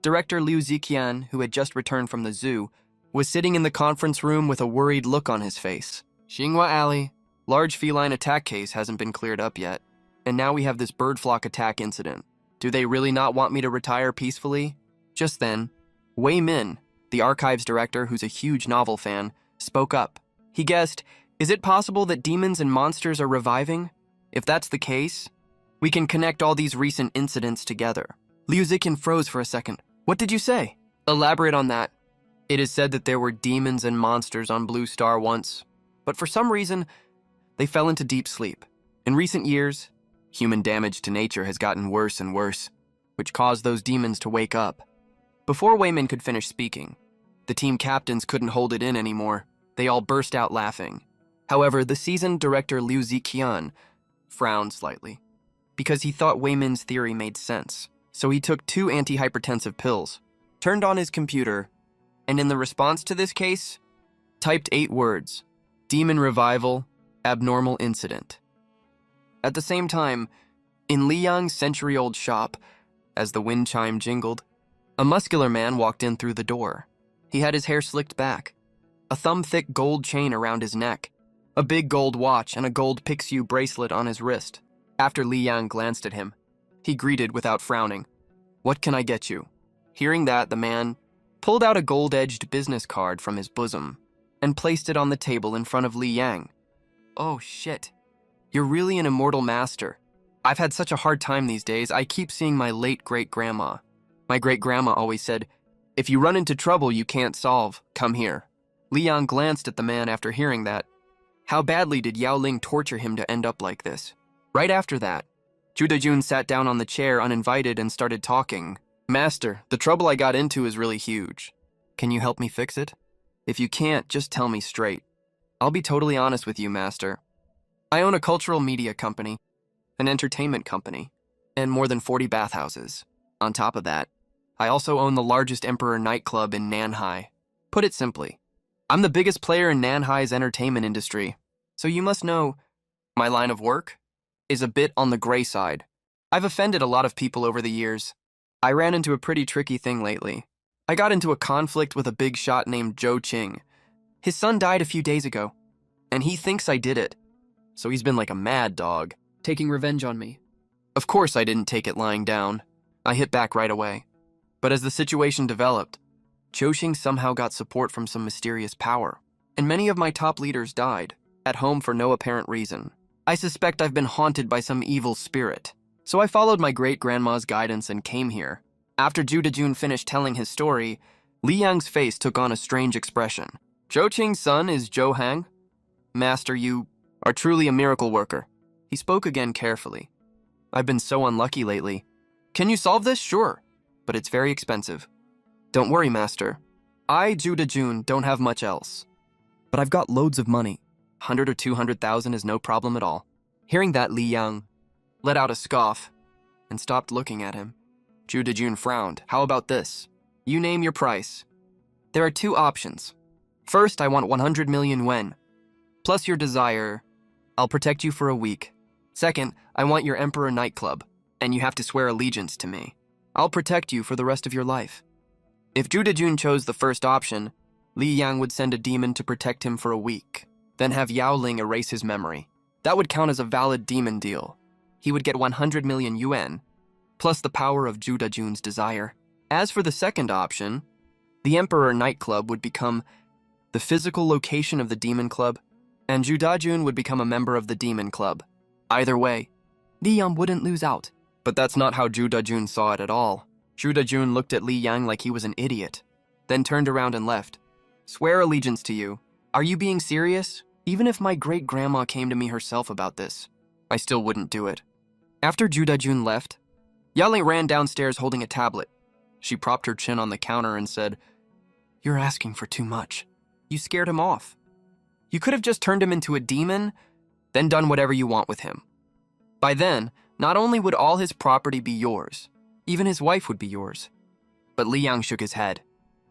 Director Liu Ziqian, who had just returned from the zoo, was sitting in the conference room with a worried look on his face. Xinghua Alley, large feline attack case hasn't been cleared up yet, and now we have this bird flock attack incident. Do they really not want me to retire peacefully? Just then, Wei Min, the archives director who's a huge novel fan, spoke up. He guessed, is it possible that demons and monsters are reviving? If that's the case, we can connect all these recent incidents together. Liu Ziqian froze for a second. What did you say? Elaborate on that. It is said that there were demons and monsters on Blue Star once, but for some reason, they fell into deep sleep. In recent years, human damage to nature has gotten worse and worse, which caused those demons to wake up. Before Wayman could finish speaking, the team captains couldn't hold it in anymore. They all burst out laughing. However, the seasoned director Liu Ziqian frowned slightly, because he thought Wayman's theory made sense. So he took 2 antihypertensive pills, turned on his computer, and in the response to this case, typed 8 words: demon revival, abnormal incident. At the same time, in Li Yang's century-old shop, as the wind chime jingled, A muscular man walked in through the door. He had his hair slicked back, a thumb-thick gold chain around his neck, a big gold watch, and a gold Pixiu bracelet on his wrist. After Li Yang glanced at him, he greeted without frowning. "What can I get you?" Hearing that, the man pulled out a gold-edged business card from his bosom and placed it on the table in front of Li Yang. "Oh, shit. You're really an immortal master. I've had such a hard time these days. I keep seeing my late great-grandma. My great-grandma always said, 'If you run into trouble you can't solve, come here.'" Li Yang glanced at the man after hearing that. How badly did Yao Ling torture him to end up like this? Right after that, Zhu Dejun sat down on the chair uninvited and started talking. "Master, the trouble I got into is really huge. Can you help me fix it? If you can't, just tell me straight. I'll be totally honest with you, Master. I own a cultural media company, an entertainment company, and more than 40 bathhouses. On top of that, I also own the largest Emperor nightclub in Nanhai. Put it simply, I'm the biggest player in Nanhai's entertainment industry, so you must know my line of work is a bit on the gray side. I've offended a lot of people over the years. I ran into a pretty tricky thing lately. I got into a conflict with a big shot named Zhou Qing. His son died a few days ago, and he thinks I did it. So he's been like a mad dog, taking revenge on me. Of course I didn't take it lying down. I hit back right away. But as the situation developed, Zhou Qing somehow got support from some mysterious power, and many of my top leaders died, at home for no apparent reason. I suspect I've been haunted by some evil spirit. So I followed my great-grandma's guidance and came here. After Zhu Dejun finished telling his story, Li Yang's face took on a strange expression. "Zhou Qing's son is Zhou Hang? Master, you are truly a miracle worker." He spoke again carefully. "I've been so unlucky lately. Can you solve this? Sure, but it's very expensive." "Don't worry, Master. I, Zhu Dejun, don't have much else. But I've got loads of money. 100 or 200,000 is no problem at all." Hearing that, Li Yang let out a scoff and stopped looking at him. Zhu Dejun frowned. "How about this? You name your price. There are two options. First, I want 100 million yuan, plus your desire. I'll protect you for a week. Second, I want your Emperor nightclub, and you have to swear allegiance to me. I'll protect you for the rest of your life." If Zhu Dejun chose the first option, Li Yang would send a demon to protect him for a week, then have Yao Ling erase his memory. That would count as a valid demon deal. He would get 100 million yuan, plus the power of Zhu Dejun's desire. As for the second option, the Emperor nightclub would become the physical location of the demon club, and Zhu Dejun would become a member of the demon club. Either way, Li Yang wouldn't lose out. But that's not how Zhu Dejun saw it at all. Zhu Dejun looked at Li Yang like he was an idiot, then turned around and left. "Swear allegiance to you. Are you being serious? Even if my great-grandma came to me herself about this, I still wouldn't do it." After Zhu Dejun left, Yao Ling ran downstairs holding a tablet. She propped her chin on the counter and said, "You're asking for too much. You scared him off. You could have just turned him into a demon, then done whatever you want with him. By then, not only would all his property be yours, even his wife would be yours." But Li Yang shook his head.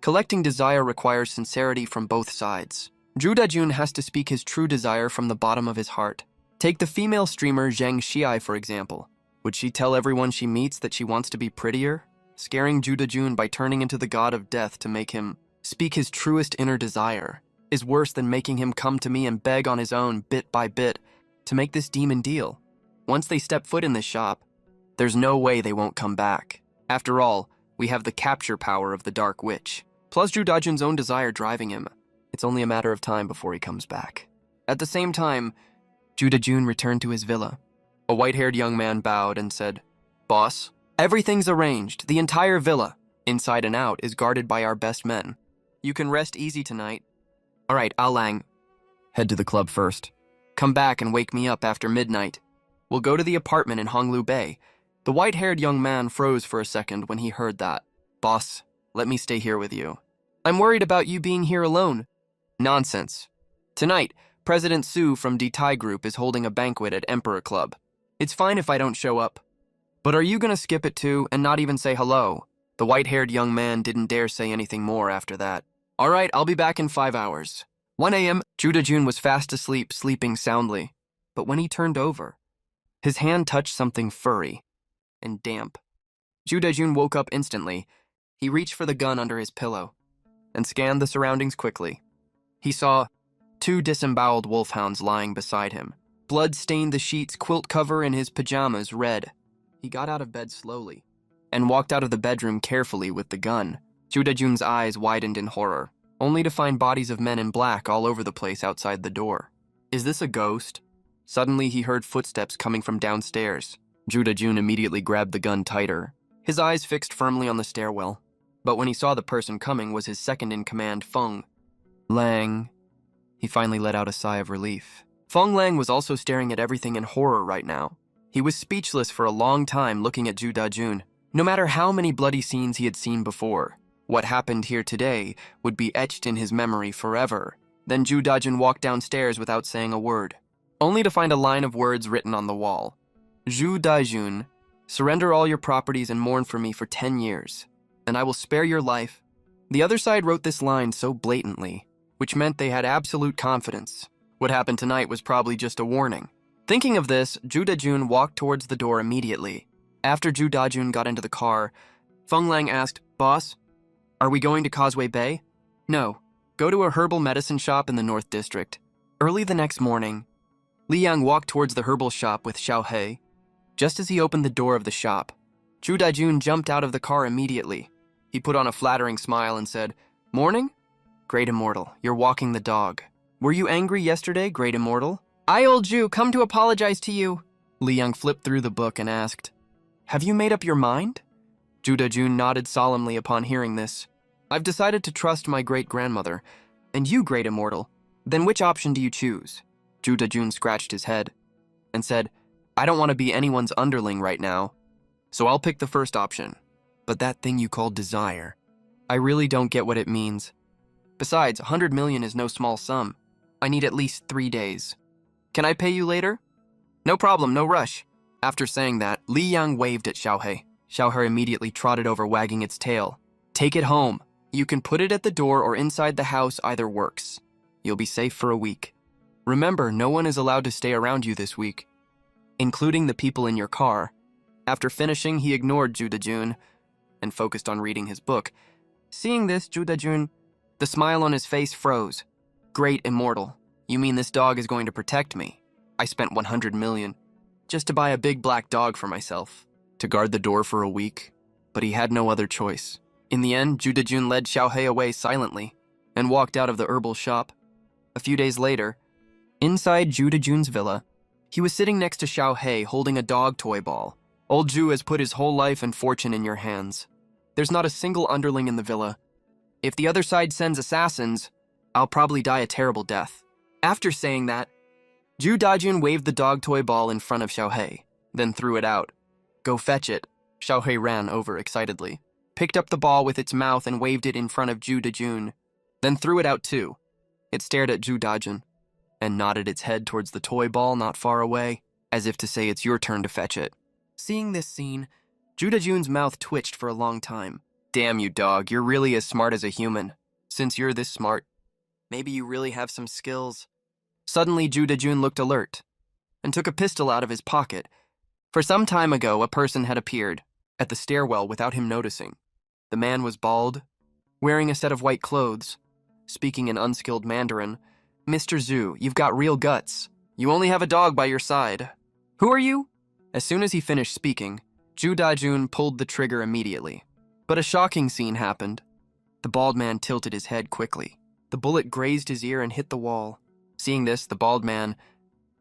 Collecting desire requires sincerity from both sides. Zhu Dejun has to speak his true desire from the bottom of his heart. Take the female streamer Zheng Xiai, for example. Would she tell everyone she meets that she wants to be prettier, scaring Zhu Dejun by turning into the god of death to make him speak his truest inner desire is worse than making him come to me and beg on his own, bit by bit, to make this demon deal. Once they step foot in this shop, there's no way they won't come back. After all, we have the capture power of the Dark Witch, plus Zhu Dejun's own desire driving him. It's only a matter of time before he comes back. At the same time, Zhu Dejun returned to his villa. A white-haired young man bowed and said, "Boss, everything's arranged. The entire villa, inside and out, is guarded by our best men. You can rest easy tonight. All right, Lang, head to the club first. Come back and wake me up after midnight. We'll go to the apartment in Honglu Bay." The white-haired young man froze for a second when he heard that. "Boss, let me stay here with you. I'm worried about you being here alone." "Nonsense. Tonight, President Su from Ditai Group is holding a banquet at Emperor Club. It's fine if I don't show up. But are you gonna skip it too and not even say hello?" The white-haired young man didn't dare say anything more after that. "All right, I'll be back in 5 hours." 1 a.m., Zhu Dejun was fast asleep, sleeping soundly. But when he turned over, his hand touched something furry and damp. Zhu Dejun woke up instantly. He reached for the gun under his pillow and scanned the surroundings quickly. He saw 2 disemboweled wolfhounds lying beside him. Blood stained the sheet's quilt cover and his pajamas red. He got out of bed slowly and walked out of the bedroom carefully with the gun. Judajun's eyes widened in horror, only to find bodies of men in black all over the place outside the door. Is this a ghost? Suddenly he heard footsteps coming from downstairs. Judajun immediately grabbed the gun tighter, his eyes fixed firmly on the stairwell. But when he saw the person coming was his second-in-command, Feng Lang. He finally let out a sigh of relief. Feng Lang was also staring at everything in horror right now. He was speechless for a long time looking at Judajun. No matter how many bloody scenes he had seen before, what happened here today would be etched in his memory forever. Then Judajun walked downstairs without saying a word, only to find a line of words written on the wall. Judajun, surrender all your properties and mourn for me for 10 years, and I will spare your life. The other side wrote this line so blatantly, which meant they had absolute confidence. What happened tonight was probably just a warning. Thinking of this, Judajun walked towards the door immediately. After Judajun got into the car, Feng Lang asked, "Boss, are we going to Causeway Bay?" "No. Go to a herbal medicine shop in the North District." Early the next morning, Li Yang walked towards the herbal shop with Xiao He. Just as he opened the door of the shop, Judajun jumped out of the car immediately. He put on a flattering smile and said, "Morning? Great Immortal, you're walking the dog. Were you angry yesterday, Great Immortal?" "I, old Jew, come to apologize to you." Li Yang flipped through the book and asked, "Have you made up your mind?" Judajun nodded solemnly upon hearing this. "I've decided to trust my great-grandmother. And you, Great Immortal, then which option do you choose?" Judajun scratched his head and said, "I don't want to be anyone's underling right now, so I'll pick the first option. But that thing you call desire, I really don't get what it means. Besides, 100 million is no small sum. I need at least 3 days. Can I pay you later?" "No problem, no rush." After saying that, Li Yang waved at Xiao He. Xiao He immediately trotted over, wagging its tail. "Take it home. You can put it at the door or inside the house, either works. You'll be safe for a week. Remember, no one is allowed to stay around you this week, including the people in your car." After finishing, he ignored Judajun and focused on reading his book. Seeing this, Judajun, the smile on his face froze. "Great Immortal, you mean this dog is going to protect me? I spent 100 million just to buy a big black dog for myself, to guard the door for a week." But he had no other choice. In the end, Judajun led Xiao He away silently and walked out of the herbal shop. A few days later, inside Judajun's villa, he was sitting next to Xiao He holding a dog toy ball. "Old Ju has put his whole life and fortune in your hands. There's not a single underling in the villa. If the other side sends assassins, I'll probably die a terrible death." After saying that, Judajun waved the dog toy ball in front of Xiao He, then threw it out. "Go fetch it." Xiao He ran over excitedly, picked up the ball with its mouth and waved it in front of Judajun, then threw it out too. It stared at Judajun and nodded its head towards the toy ball not far away, as if to say it's your turn to fetch it. Seeing this scene, Judajun's mouth twitched for a long time. "Damn you, dog, you're really as smart as a human. Since you're this smart, maybe you really have some skills." Suddenly, Judajun looked alert and took a pistol out of his pocket. For some time ago, a person had appeared at the stairwell without him noticing. The man was bald, wearing a set of white clothes, speaking in unskilled Mandarin. "Mr. Zhu, you've got real guts. You only have a dog by your side. Who are you?" As soon as he finished speaking, Judajun pulled the trigger immediately. But a shocking scene happened. The bald man tilted his head quickly. The bullet grazed his ear and hit the wall. Seeing this, the bald man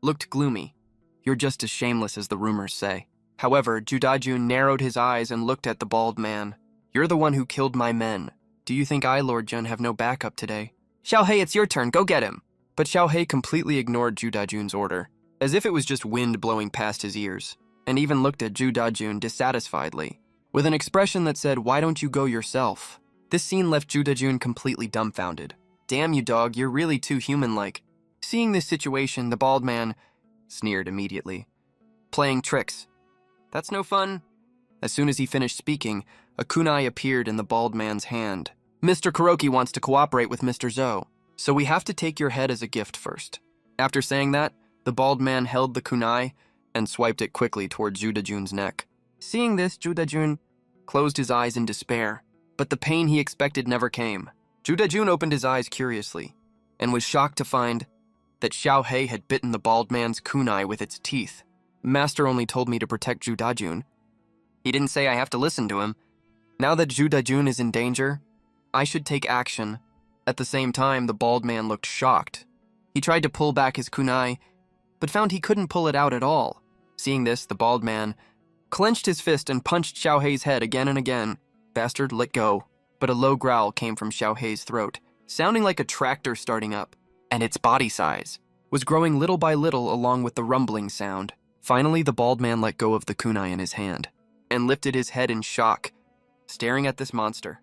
looked gloomy. "You're just as shameless as the rumors say." However, Judajun narrowed his eyes and looked at the bald man. "You're the one who killed my men. Do you think I, Lord Jun, have no backup today?" "Xiao He, it's your turn. Go get him." But Xiao He completely ignored Judajun's order, as if it was just wind blowing past his ears, and even looked at Judajun dissatisfiedly, with an expression that said, "Why don't you go yourself?" This scene left Judajun completely dumbfounded. "Damn you, dog, you're really too human-like." Seeing this situation, the bald man sneered immediately. "Playing tricks. That's no fun." As soon as he finished speaking, a kunai appeared in the bald man's hand. "Mr. Kuroki wants to cooperate with Mr. Zhou, so we have to take your head as a gift first." After saying that, the bald man held the kunai and swiped it quickly toward Judajun's neck. Seeing this, Judajun closed his eyes in despair. but the pain he expected never came. Ju Dajun opened his eyes curiously and was shocked to find that Xiao Hei had bitten the bald man's kunai with its teeth. Master only told me to protect Ju Dajun. He didn't say I have to listen to him. Now that Ju Dajun is in danger, I should take action. At the same time, the bald man looked shocked. He tried to pull back his kunai, but found he couldn't pull it out at all. Seeing this, the bald man clenched his fist and punched Xiao Hei's head again and again. Bastard, let go. But a low growl came from Xiao Hei's throat, sounding like a tractor starting up, and its body size was growing little by little along with the rumbling sound. Finally, the bald man let go of the kunai in his hand and lifted his head in shock, staring at this monster.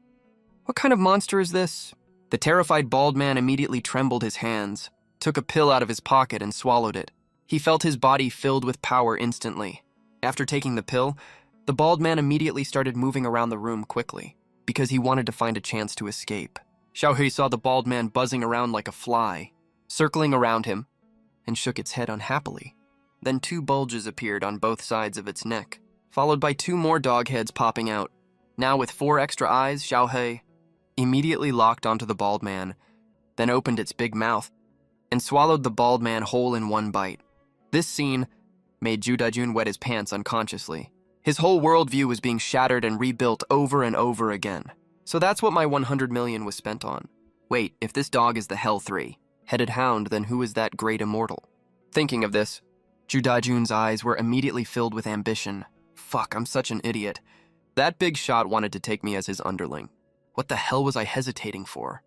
What kind of monster is this? The terrified bald man immediately trembled his hands, took a pill out of his pocket and swallowed it. He felt his body filled with power instantly. After taking the pill, the bald man immediately started moving around the room quickly, because he wanted to find a chance to escape. Xiao Hui saw the bald man buzzing around like a fly, circling around him, and shook its head unhappily. Then 2 bulges appeared on both sides of its neck, followed by 2 more dog heads popping out. Now with 4 extra eyes, Xiao Hui immediately locked onto the bald man, then opened its big mouth and swallowed the bald man whole in one bite. This scene made Ju Dajun wet his pants unconsciously. His whole worldview was being shattered and rebuilt over and over again. So that's what my 100 million was spent on. Wait, if this dog is the Hell 3-headed hound, then who is that great immortal? Thinking of this, Ju Dajun's eyes were immediately filled with ambition. Fuck, I'm such an idiot. That big shot wanted to take me as his underling. What the hell was I hesitating for?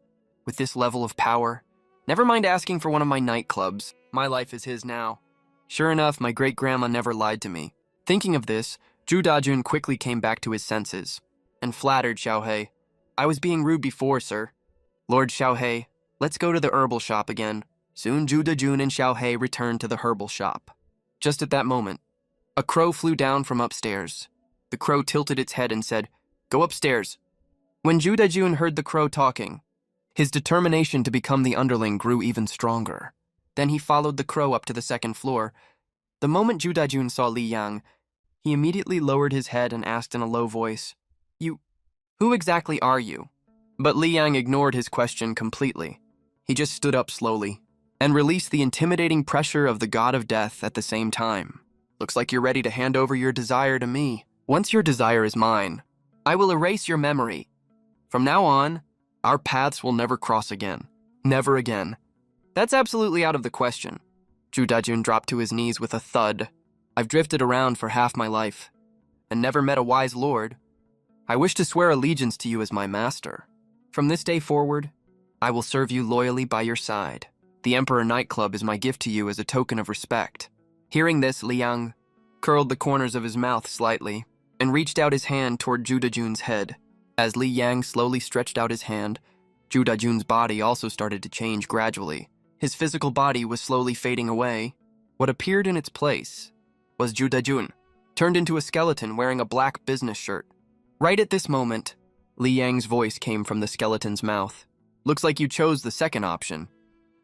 With this level of power? Never mind asking for one of my nightclubs. My life is his now. Sure enough, my great-grandma never lied to me. Thinking of this, Ju Dajun quickly came back to his senses and flattered Xiao Hui. I was being rude before, sir. Lord Xiao Hui, let's go to the herbal shop again. Soon Ju Dajun and Xiao Hui returned to the herbal shop. Just at that moment, a crow flew down from upstairs. The crow tilted its head and said, "Go upstairs." When Ju Dajun heard the crow talking, his determination to become the underling grew even stronger. Then he followed the crow up to the 2nd floor. The moment Ju Dajun saw Li Yang, he immediately lowered his head and asked in a low voice, Who exactly are you?" But Li Yang ignored his question completely. He just stood up slowly and released the intimidating pressure of the god of death at the same time. Looks like you're ready to hand over your desire to me. Once your desire is mine, I will erase your memory. From now on, our paths will never cross again. Never again. That's absolutely out of the question. Ju Dajun dropped to his knees with a thud. I've drifted around for half my life and never met a wise lord. I wish to swear allegiance to you as my master. From this day forward, I will serve you loyally by your side. The Emperor Nightclub is my gift to you as a token of respect. Hearing this, Li Yang curled the corners of his mouth slightly and reached out his hand toward Ju Dajun's head. As Li Yang slowly stretched out his hand, Ju Dajun's body also started to change gradually. His physical body was slowly fading away. What appeared in its place was Ju Dajun, turned into a skeleton wearing a black business shirt. Right at this moment, Li Yang's voice came from the skeleton's mouth. Looks like you chose the second option.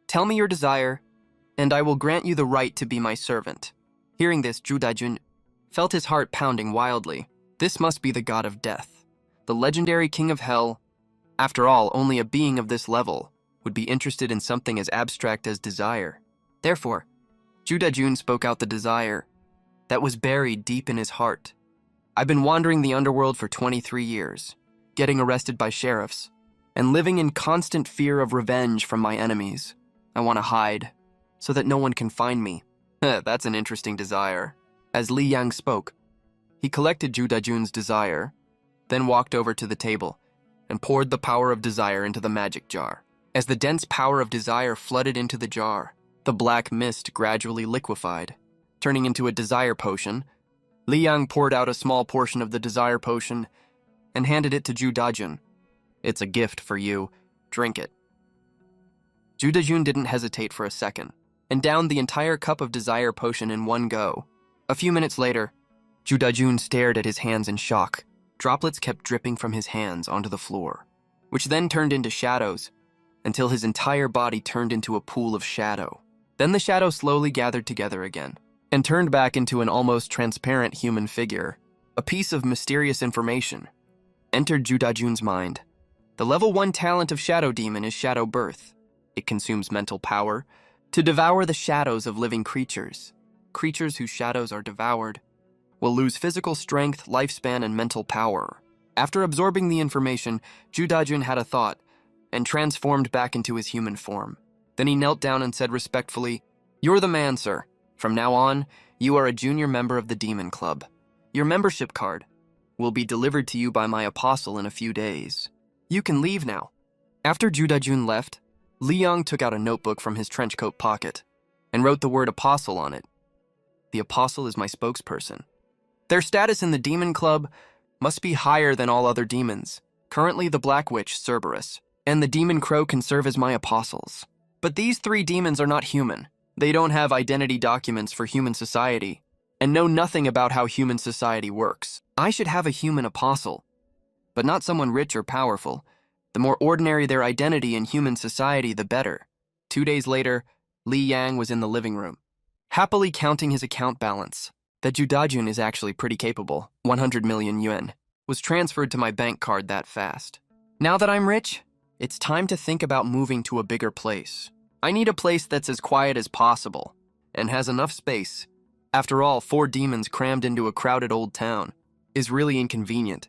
Tell me your desire, and I will grant you the right to be my servant. Hearing this, Ju Dajun felt his heart pounding wildly. This must be the god of death, the legendary king of hell. After all, only a being of this level would be interested in something as abstract as desire. Therefore, Ju Dajun spoke out the desire that was buried deep in his heart. I've been wandering the underworld for 23 years, getting arrested by sheriffs, and living in constant fear of revenge from my enemies. I want to hide, so that no one can find me. That's an interesting desire. As Li Yang spoke, he collected Ju Dajun's desire, then walked over to the table and poured the power of desire into the magic jar. As the dense power of desire flooded into the jar, the black mist gradually liquefied, turning into a desire potion. Li Yang poured out a small portion of the desire potion and handed it to Ju Dajun. It's a gift for you. Drink it. Ju Dajun didn't hesitate for a second and downed the entire cup of desire potion in one go. A few minutes later, Ju Dajun stared at his hands in shock. Droplets kept dripping from his hands onto the floor, which then turned into shadows until his entire body turned into a pool of shadow. Then the shadow slowly gathered together again and turned back into an almost transparent human figure, a piece of mysterious information. entered Ju Dajun's mind. The level 1 talent of Shadow Demon is Shadow Birth. It consumes mental power to devour the shadows of living creatures. Creatures whose shadows are devoured will lose physical strength, lifespan, and mental power. After absorbing the information, Ju Dajun had a thought and transformed back into his human form. Then he knelt down and said respectfully, "You're the man, sir. From now on, you are a junior member of the Demon Club. Your membership card will be delivered to you by my apostle in a few days. You can leave now." After Ju Dajun left, Li Yang took out a notebook from his trenchcoat pocket and wrote the word apostle on it. The apostle is my spokesperson. Their status in the Demon Club must be higher than all other demons. Currently, the Black Witch, Cerberus, and the Demon Crow can serve as my apostles. But these 3 demons are not human. They don't have identity documents for human society and know nothing about how human society works. I should have a human apostle, but not someone rich or powerful. The more ordinary their identity in human society, the better. 2 days later, Li Yang was in the living room, happily counting his account balance. That Ju Dajun is actually pretty capable. 100 million yuan was transferred to my bank card that fast. Now that I'm rich, it's time to think about moving to a bigger place. I need a place that's as quiet as possible and has enough space. After all, 4 demons crammed into a crowded old town is really inconvenient.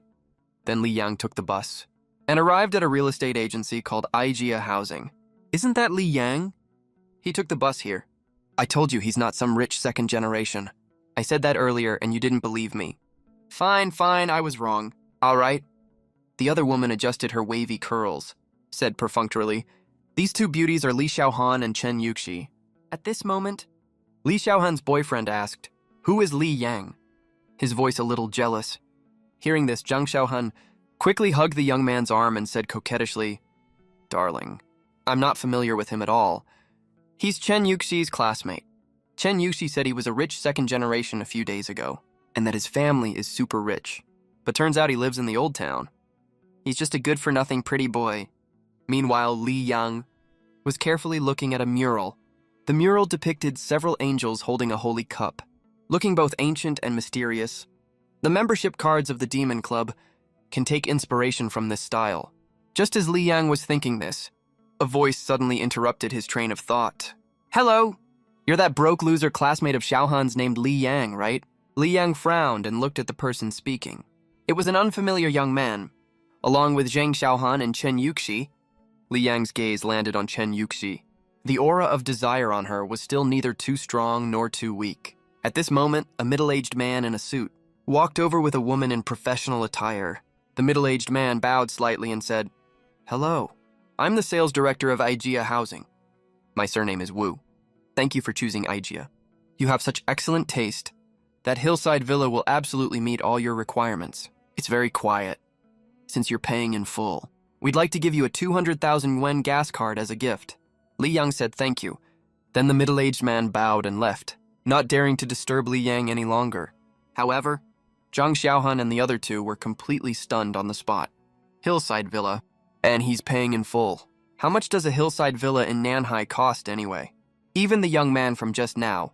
Then Li Yang took the bus and arrived at a real estate agency called Aijia Housing. Isn't that Li Yang? He took the bus here. I told you he's not some rich second generation. I said that earlier and you didn't believe me. Fine, I was wrong. All right. The other woman adjusted her wavy curls, said perfunctorily, "These 2 beauties are Li Xiaohan and Chen Yuxi." At this moment, Li Xiaohan's boyfriend asked, "Who is Li Yang?" His voice a little jealous. Hearing this, Zhang Xiaohan quickly hugged the young man's arm and said coquettishly, "Darling, I'm not familiar with him at all. He's Chen Yuxi's classmate. Chen Yuxi said he was a rich second generation a few days ago, and that his family is super rich. But turns out he lives in the old town. He's just a good-for-nothing pretty boy." Meanwhile, Li Yang was carefully looking at a mural. The mural depicted several angels holding a holy cup, looking both ancient and mysterious. The membership cards of the Demon Club can take inspiration from this style. Just as Li Yang was thinking this, a voice suddenly interrupted his train of thought. "Hello! You're that broke loser classmate of Xiaohan's named Li Yang, right?" Li Yang frowned and looked at the person speaking. It was an unfamiliar young man. Along with Zhang Xiaohan and Chen Yuxi, Li Yang's gaze landed on Chen Yuxi. The aura of desire on her was still neither too strong nor too weak. At this moment, a middle-aged man in a suit walked over with a woman in professional attire. The middle-aged man bowed slightly and said, "Hello, I'm the sales director of Aijia Housing. My surname is Wu. Thank you for choosing Aijia. You have such excellent taste. That hillside villa will absolutely meet all your requirements. It's very quiet. Since you're paying in full, we'd like to give you a 200,000 yuan gas card as a gift." Li Yang said thank you. Then the middle-aged man bowed and left, not daring to disturb Li Yang any longer. However, Zhang Xiaohan and the other 2 were completely stunned on the spot. Hillside villa, and he's paying in full. How much does a hillside villa in Nanhai cost anyway? Even the young man from just now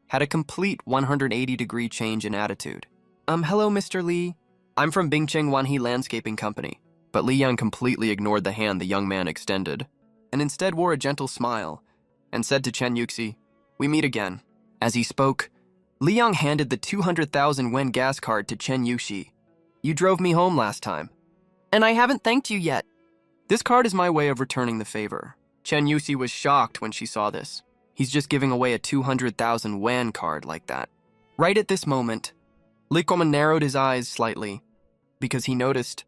had a complete 180-degree change in attitude. Hello, Mr. Li. I'm from Bingcheng Wanhe Landscaping Company." But Li Yang completely ignored the hand the young man extended, and instead wore a gentle smile, and said to Chen Yuxi, "We meet again." As he spoke, Li Yang handed the 200,000 yuan gas card to Chen Yuxi. "You drove me home last time, and I haven't thanked you yet. This card is my way of returning the favor." Chen Yuxi was shocked when she saw this. He's just giving away a 200,000 yuan card like that. Right at this moment, Li Komen narrowed his eyes slightly, because he noticed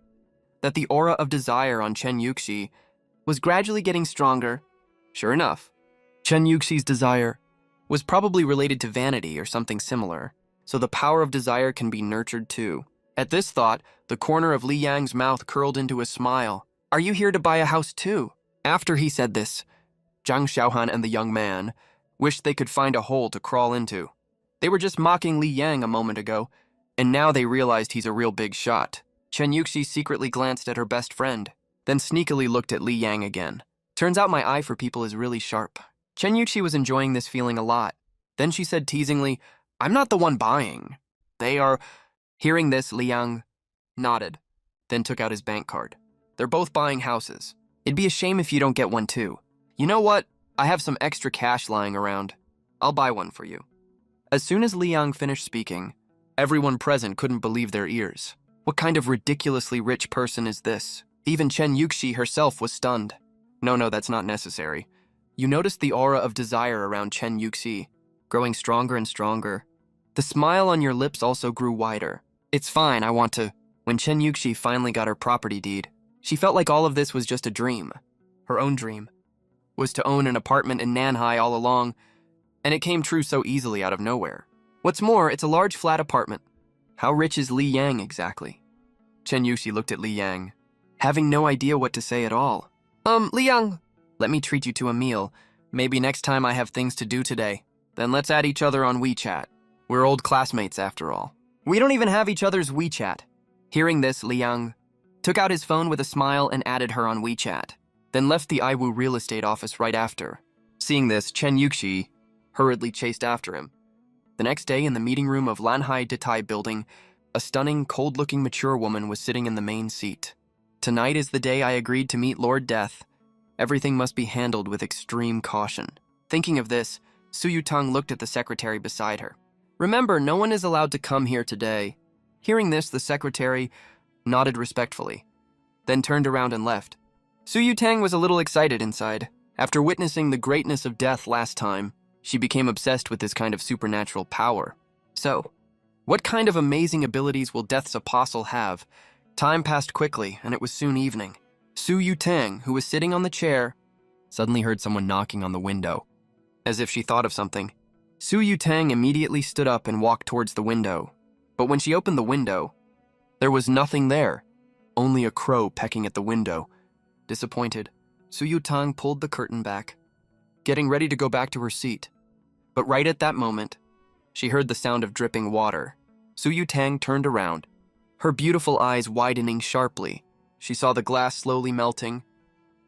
that the aura of desire on Chen Yuxi was gradually getting stronger. Sure enough, Chen Yuxi's desire was probably related to vanity or something similar, so the power of desire can be nurtured too. At this thought, the corner of Li Yang's mouth curled into a smile. "Are you here to buy a house too?" After he said this, Zhang Xiaohan and the young man wished they could find a hole to crawl into. They were just mocking Li Yang a moment ago, and now they realized he's a real big shot. Chen Yuxi secretly glanced at her best friend, then sneakily looked at Li Yang again. Turns out my eye for people is really sharp. Chen Yuxi was enjoying this feeling a lot. Then she said teasingly, "I'm not the one buying. They are." Hearing this, Li Yang nodded. then took out his bank card. They're both buying houses. It'd be a shame if you don't get one too. You know what? I have some extra cash lying around. I'll buy one for you. As soon as Liang finished speaking, everyone present couldn't believe their ears. What kind of ridiculously rich person is this? Even Chen Yuxi herself was stunned. No, that's not necessary. You noticed the aura of desire around Chen Yuxi, growing stronger and stronger. The smile on your lips also grew wider. It's fine, I want to. When Chen Yuxi finally got her property deed, she felt like all of this was just a dream. Her own dream was to own an apartment in Nanhai all along, and it came true so easily out of nowhere. What's more, it's a large flat apartment. How rich is Li Yang exactly? Chen Yuxi looked at Li Yang, having no idea what to say at all. Li Yang, let me treat you to a meal. Maybe next time I have things to do today. Then let's add each other on WeChat. We're old classmates after all. We don't even have each other's WeChat. Hearing this, Li Yang took out his phone with a smile and added her on WeChat, then left the Iwu real estate office right after. Seeing this, Chen Yuxi hurriedly chased after him. The next day, in the meeting room of Lanhai Ditai building, a stunning, cold-looking mature woman was sitting in the main seat. Tonight is the day I agreed to meet Lord Death. Everything must be handled with extreme caution. Thinking of this, Su Yutang looked at the secretary beside her. Remember, no one is allowed to come here today. Hearing this, the secretary nodded respectfully, then turned around and left. Su Yutang was a little excited inside. After witnessing the greatness of death last time, she became obsessed with this kind of supernatural power. So, what kind of amazing abilities will Death's apostle have? Time passed quickly, and it was soon evening. Su Yutang, who was sitting on the chair, suddenly heard someone knocking on the window. As if she thought of something, Su Yutang immediately stood up and walked towards the window. But when she opened the window, there was nothing there, only a crow pecking at the window. Disappointed, Su Yutang pulled the curtain back, getting ready to go back to her seat. But right at that moment, she heard the sound of dripping water. Su Yutang turned around, her beautiful eyes widening sharply. She saw the glass slowly melting,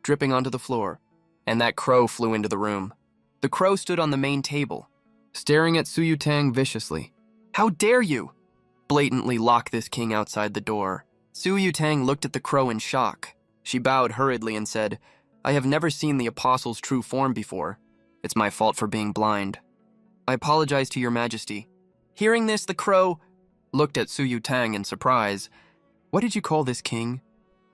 dripping onto the floor, and that crow flew into the room. The crow stood on the main table, staring at Su Yutang viciously. How dare you blatantly lock this king outside the door? Su Yutang looked at the crow in shock. She bowed hurriedly and said, I have never seen the apostle's true form before. It's my fault for being blind. I apologize to your majesty. Hearing this, the crow looked at Su Yutang in surprise. What did you call this king?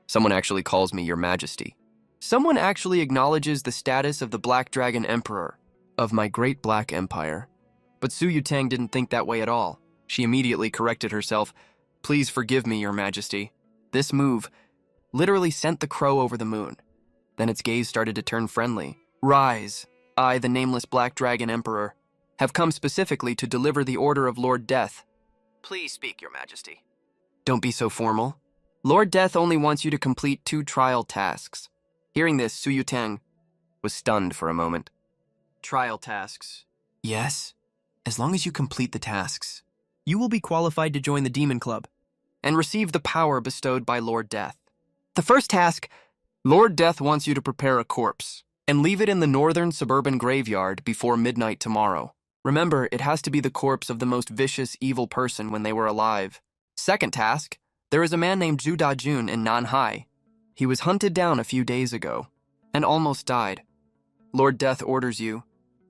Someone actually calls me your majesty. Someone actually acknowledges the status of the Black Dragon Emperor of my great Black Empire. But Su Yutang didn't think that way at all. She immediately corrected herself. Please forgive me, your majesty. This move literally sent the crow over the moon. Then its gaze started to turn friendly. Rise. I, the nameless Black Dragon Emperor, have come specifically to deliver the order of Lord Death. Please speak, your majesty. Don't be so formal. Lord Death only wants you to complete 2 trial tasks. Hearing this, Su Yutang was stunned for a moment. Trial tasks. Yes. As long as you complete the tasks, you will be qualified to join the Demon Club and receive the power bestowed by Lord Death. The first task, Lord Death wants you to prepare a corpse and leave it in the northern suburban graveyard before midnight tomorrow. Remember, it has to be the corpse of the most vicious, evil person when they were alive. Second task, there is a man named Zhu Dajun in Nanhai. He was hunted down a few days ago and almost died. Lord Death orders you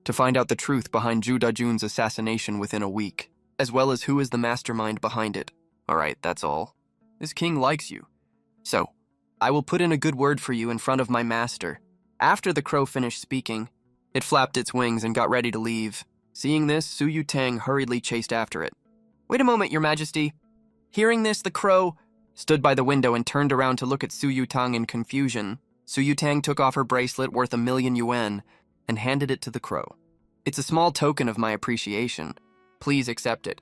to find out the truth behind Zhu Dajun's assassination within a week, as well as who is the mastermind behind it. All right, that's all. This king likes you. So, I will put in a good word for you in front of my master. After the crow finished speaking, it flapped its wings and got ready to leave. Seeing this, Su Yutang hurriedly chased after it. Wait a moment, your majesty. Hearing this, the crow stood by the window and turned around to look at Su Yutang in confusion. Su Yutang took off her bracelet worth 1,000,000 yuan and handed it to the crow. It's a small token of my appreciation. Please accept it,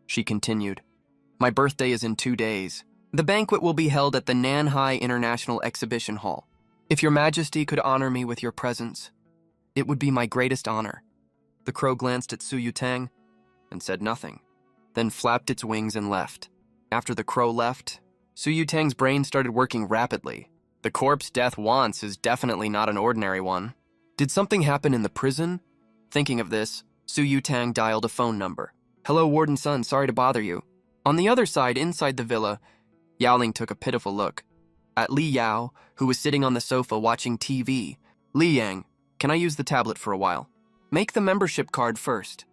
she continued. My birthday is in 2 days. The banquet will be held at the Nanhai International Exhibition Hall. If your majesty could honor me with your presence, it would be my greatest honor. The crow glanced at Su Yutang and said nothing, then flapped its wings and left. After the crow left, Su Yutang's brain started working rapidly. The corpse Death wants is definitely not an ordinary one. Did something happen in the prison? Thinking of this, Su Yutang dialed a phone number. Hello, Warden Sun, sorry to bother you. On the other side, inside the villa, Yaoling took a pitiful look at Li Yao, who was sitting on the sofa watching TV. Li Yang, can I use the tablet for a while? Make the membership card first,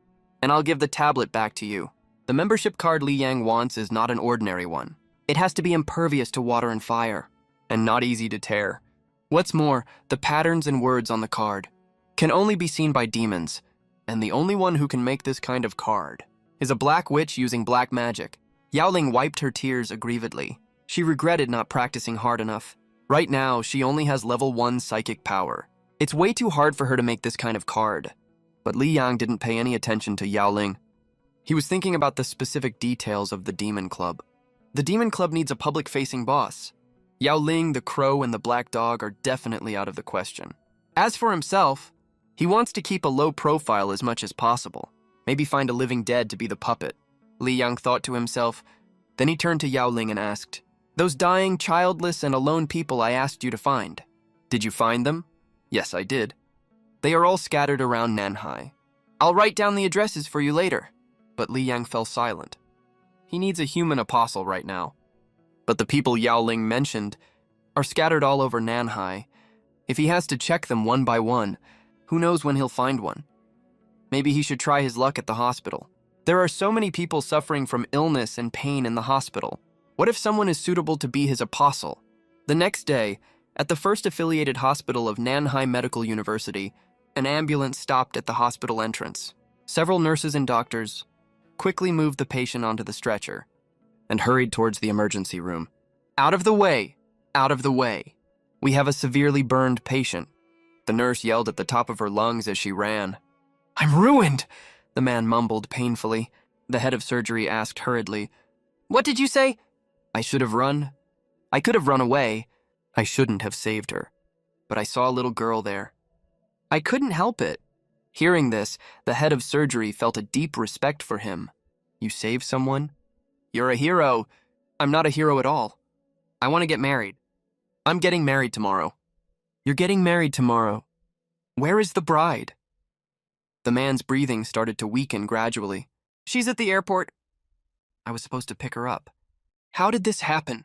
and I'll give the tablet back to you. The membership card Li Yang wants is not an ordinary one. It has to be impervious to water and fire, and not easy to tear. What's more, the patterns and words on the card can only be seen by demons, and the only one who can make this kind of card is a black witch using black magic. Yaoling wiped her tears aggrievedly. She regretted not practicing hard enough. Right now, she only has level 1 psychic power. It's way too hard for her to make this kind of card. But Li Yang didn't pay any attention to Yaoling. He was thinking about the specific details of the Demon Club. The Demon Club needs a public-facing boss. Yaoling, the crow, and the black dog are definitely out of the question. As for himself, he wants to keep a low profile as much as possible. Maybe find a living dead to be the puppet. Li Yang thought to himself. Then he turned to Yaoling and asked, "Those dying, childless, and alone people I asked you to find. Did you find them?" "Yes, I did. They are all scattered around Nanhai. I'll write down the addresses for you later." But Li Yang fell silent. He needs a human apostle right now. But the people Yaoling mentioned are scattered all over Nanhai. If he has to check them one by one, who knows when he'll find one? Maybe he should try his luck at the hospital. There are so many people suffering from illness and pain in the hospital. What if someone is suitable to be his apostle? The next day, at the first affiliated hospital of Nanhai Medical University, an ambulance stopped at the hospital entrance. Several nurses and doctors quickly moved the patient onto the stretcher and hurried towards the emergency room. "Out of the way! Out of the way! We have a severely burned patient," the nurse yelled at the top of her lungs as she ran. "I'm ruined," the man mumbled painfully. The head of surgery asked hurriedly, "What did you say?" "I should have run. I could have run away. I shouldn't have saved her. But I saw a little girl there. I couldn't help it." Hearing this, the head of surgery felt a deep respect for him. "You saved someone? You're a hero." "I'm not a hero at all. I want to get married. I'm getting married tomorrow." "You're getting married tomorrow. Where is the bride?" The man's breathing started to weaken gradually. "She's at the airport. I was supposed to pick her up. How did this happen?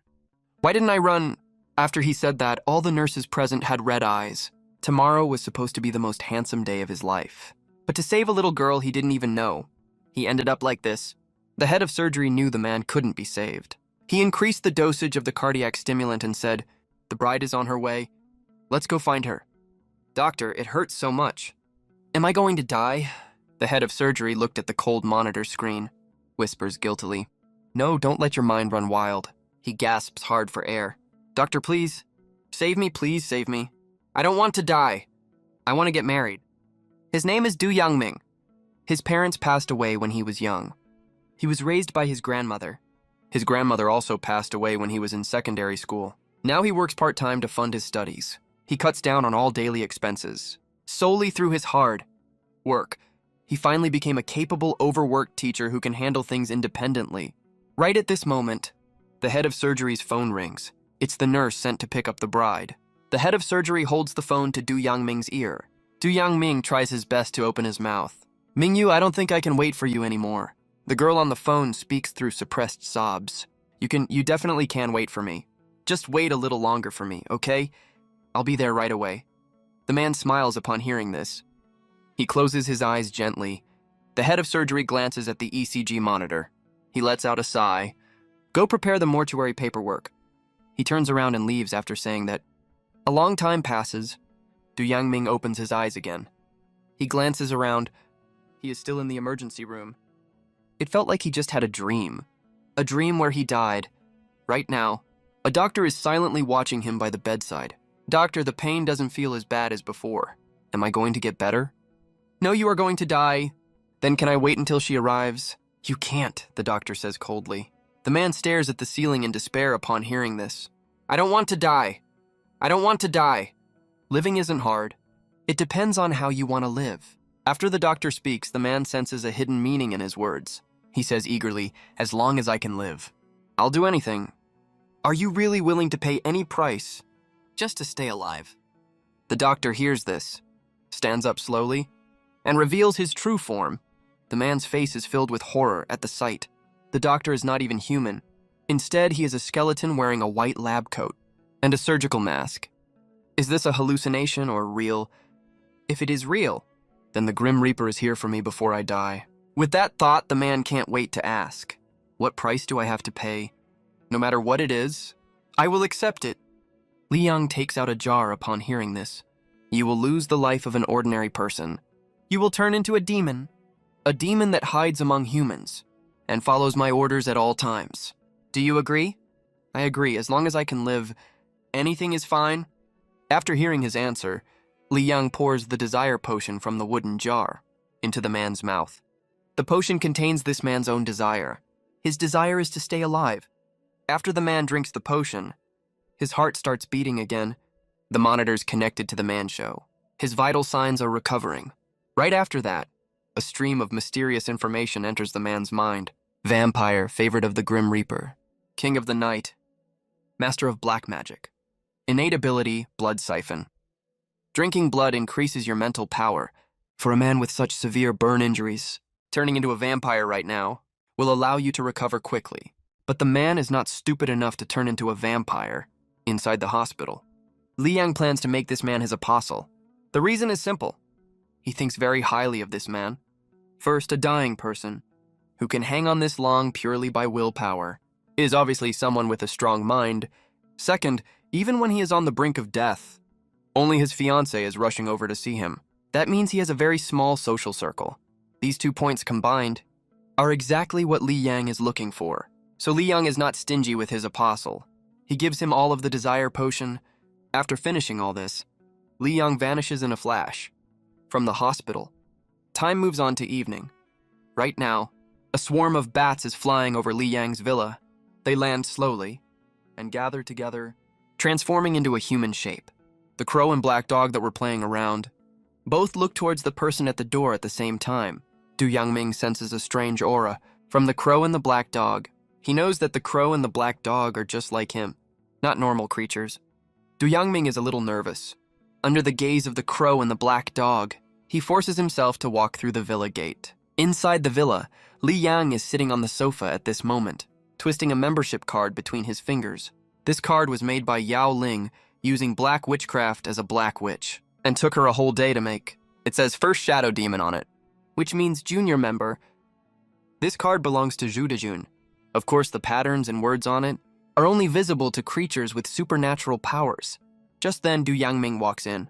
Why didn't I run?" After he said that, all the nurses present had red eyes. Tomorrow was supposed to be the most handsome day of his life. But to save a little girl he didn't even know, he ended up like this. The head of surgery knew the man couldn't be saved. He increased the dosage of the cardiac stimulant and said, "The bride is on her way. Let's go find her." "Doctor, it hurts so much. Am I going to die?" The head of surgery looked at the cold monitor screen, whispers guiltily. "No, don't let your mind run wild." He gasps hard for air. "Doctor, please. Please save me. I don't want to die. I want to get married." His name is Du Yangming. His parents passed away when he was young. He was raised by his grandmother. His grandmother also passed away when he was in secondary school. Now he works part-time to fund his studies. He cuts down on all daily expenses. Solely through his hard work, he finally became a capable, overworked teacher who can handle things independently. Right at this moment, the head of surgery's phone rings. It's the nurse sent to pick up the bride. The head of surgery holds the phone to Du Yangming's ear. Du Yangming tries his best to open his mouth. "Mingyu, I don't think I can wait for you anymore." The girl on the phone speaks through suppressed sobs. You definitely can wait for me. Just wait a little longer for me, okay? I'll be there right away." The man smiles upon hearing this. He closes his eyes gently. The head of surgery glances at the ECG monitor. He lets out a sigh. "Go prepare the mortuary paperwork." He turns around and leaves after saying that. A long time passes. Du Yangming opens his eyes again. He glances around. He is still in the emergency room. It felt like he just had a dream where he died. Right now, a doctor is silently watching him by the bedside. "Doctor, the pain doesn't feel as bad as before. Am I going to get better?" "No, you are going to die." "Then can I wait until she arrives?" "You can't," the doctor says coldly. The man stares at the ceiling in despair upon hearing this. "I don't want to die. I don't want to die." Living isn't hard. It depends on how you want to live. After the doctor speaks, the man senses a hidden meaning in his words. He says eagerly, "As long as I can live, I'll do anything." "Are you really willing to pay any price just to stay alive?" The doctor hears this, stands up slowly, and reveals his true form. The man's face is filled with horror at the sight. The doctor is not even human. Instead, he is a skeleton wearing a white lab coat and a surgical mask. Is this a hallucination or real? If it is real, then the Grim Reaper is here for me before I die. With that thought, the man can't wait to ask, what price do I have to pay? No matter what it is, I will accept it. Li Yang takes out a jar upon hearing this. You will lose the life of an ordinary person. You will turn into a demon that hides among humans and follows my orders at all times. Do you agree? I agree, as long as I can live. Anything is fine. After hearing his answer, Li Yang pours the desire potion from the wooden jar into the man's mouth. The potion contains this man's own desire. His desire is to stay alive. After the man drinks the potion, his heart starts beating again. The monitors connected to the man show. His vital signs are recovering. Right after that, a stream of mysterious information enters the man's mind. Vampire, favorite of the Grim Reaper. King of the Night. Master of black magic. Innate ability, blood siphon. Drinking blood increases your mental power. For a man with such severe burn injuries, turning into a vampire right now will allow you to recover quickly. But the man is not stupid enough to turn into a vampire inside the hospital. Li Yang plans to make this man his apostle. The reason is simple. He thinks very highly of this man. First, a dying person who can hang on this long purely by willpower is obviously someone with a strong mind. Second, even when he is on the brink of death, only his fiancée is rushing over to see him. That means he has a very small social circle. These 2 points combined are exactly what Li Yang is looking for. So Li Yang is not stingy with his apostle. He gives him all of the desire potion. After finishing all this, Li Yang vanishes in a flash. From the hospital, time moves on to evening. Right now, a swarm of bats is flying over Li Yang's villa. They land slowly and gather together, transforming into a human shape. The crow and black dog that were playing around both look towards the person at the door at the same time. Du Yangming senses a strange aura from the crow and the black dog. He knows that the crow and the black dog are just like him, not normal creatures. Du Yangming is a little nervous. Under the gaze of the crow and the black dog, he forces himself to walk through the villa gate. Inside the villa, Li Yang is sitting on the sofa at this moment, twisting a membership card between his fingers. This card was made by Yao Ling using black witchcraft as a black witch, and took her a whole day to make. It says First Shadow Demon on it, which means junior member. This card belongs to Zhu Dejun. Of course, the patterns and words on it are only visible to creatures with supernatural powers. Just then, Du Yangming walks in.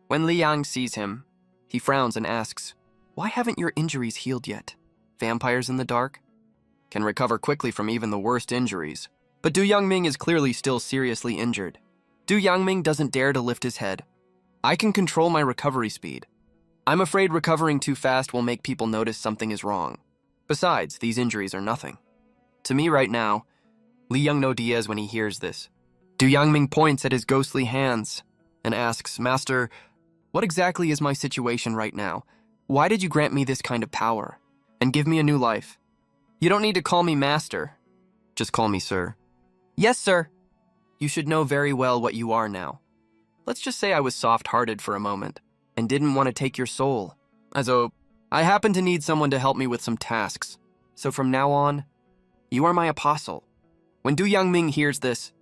When Li Yang sees him, he frowns and asks, "Why haven't your injuries healed yet? Vampires in the dark can recover quickly from even the worst injuries." But Du Yangming is clearly still seriously injured. Du Yangming doesn't dare to lift his head. I can control my recovery speed. I'm afraid recovering too fast will make people notice something is wrong. Besides, these injuries are nothing. To me right now, Li Yang no Diaz when he hears this. Du Yangming points at his ghostly hands and asks, "Master, what exactly is my situation right now? Why did you grant me this kind of power and give me a new life? You don't need to call me master. Just call me sir." "Yes, sir." "You should know very well what you are now. Let's just say I was soft-hearted for a moment and didn't want to take your soul. I happen to need someone to help me with some tasks. So from now on, you are my apostle." When Du Yangming hears this,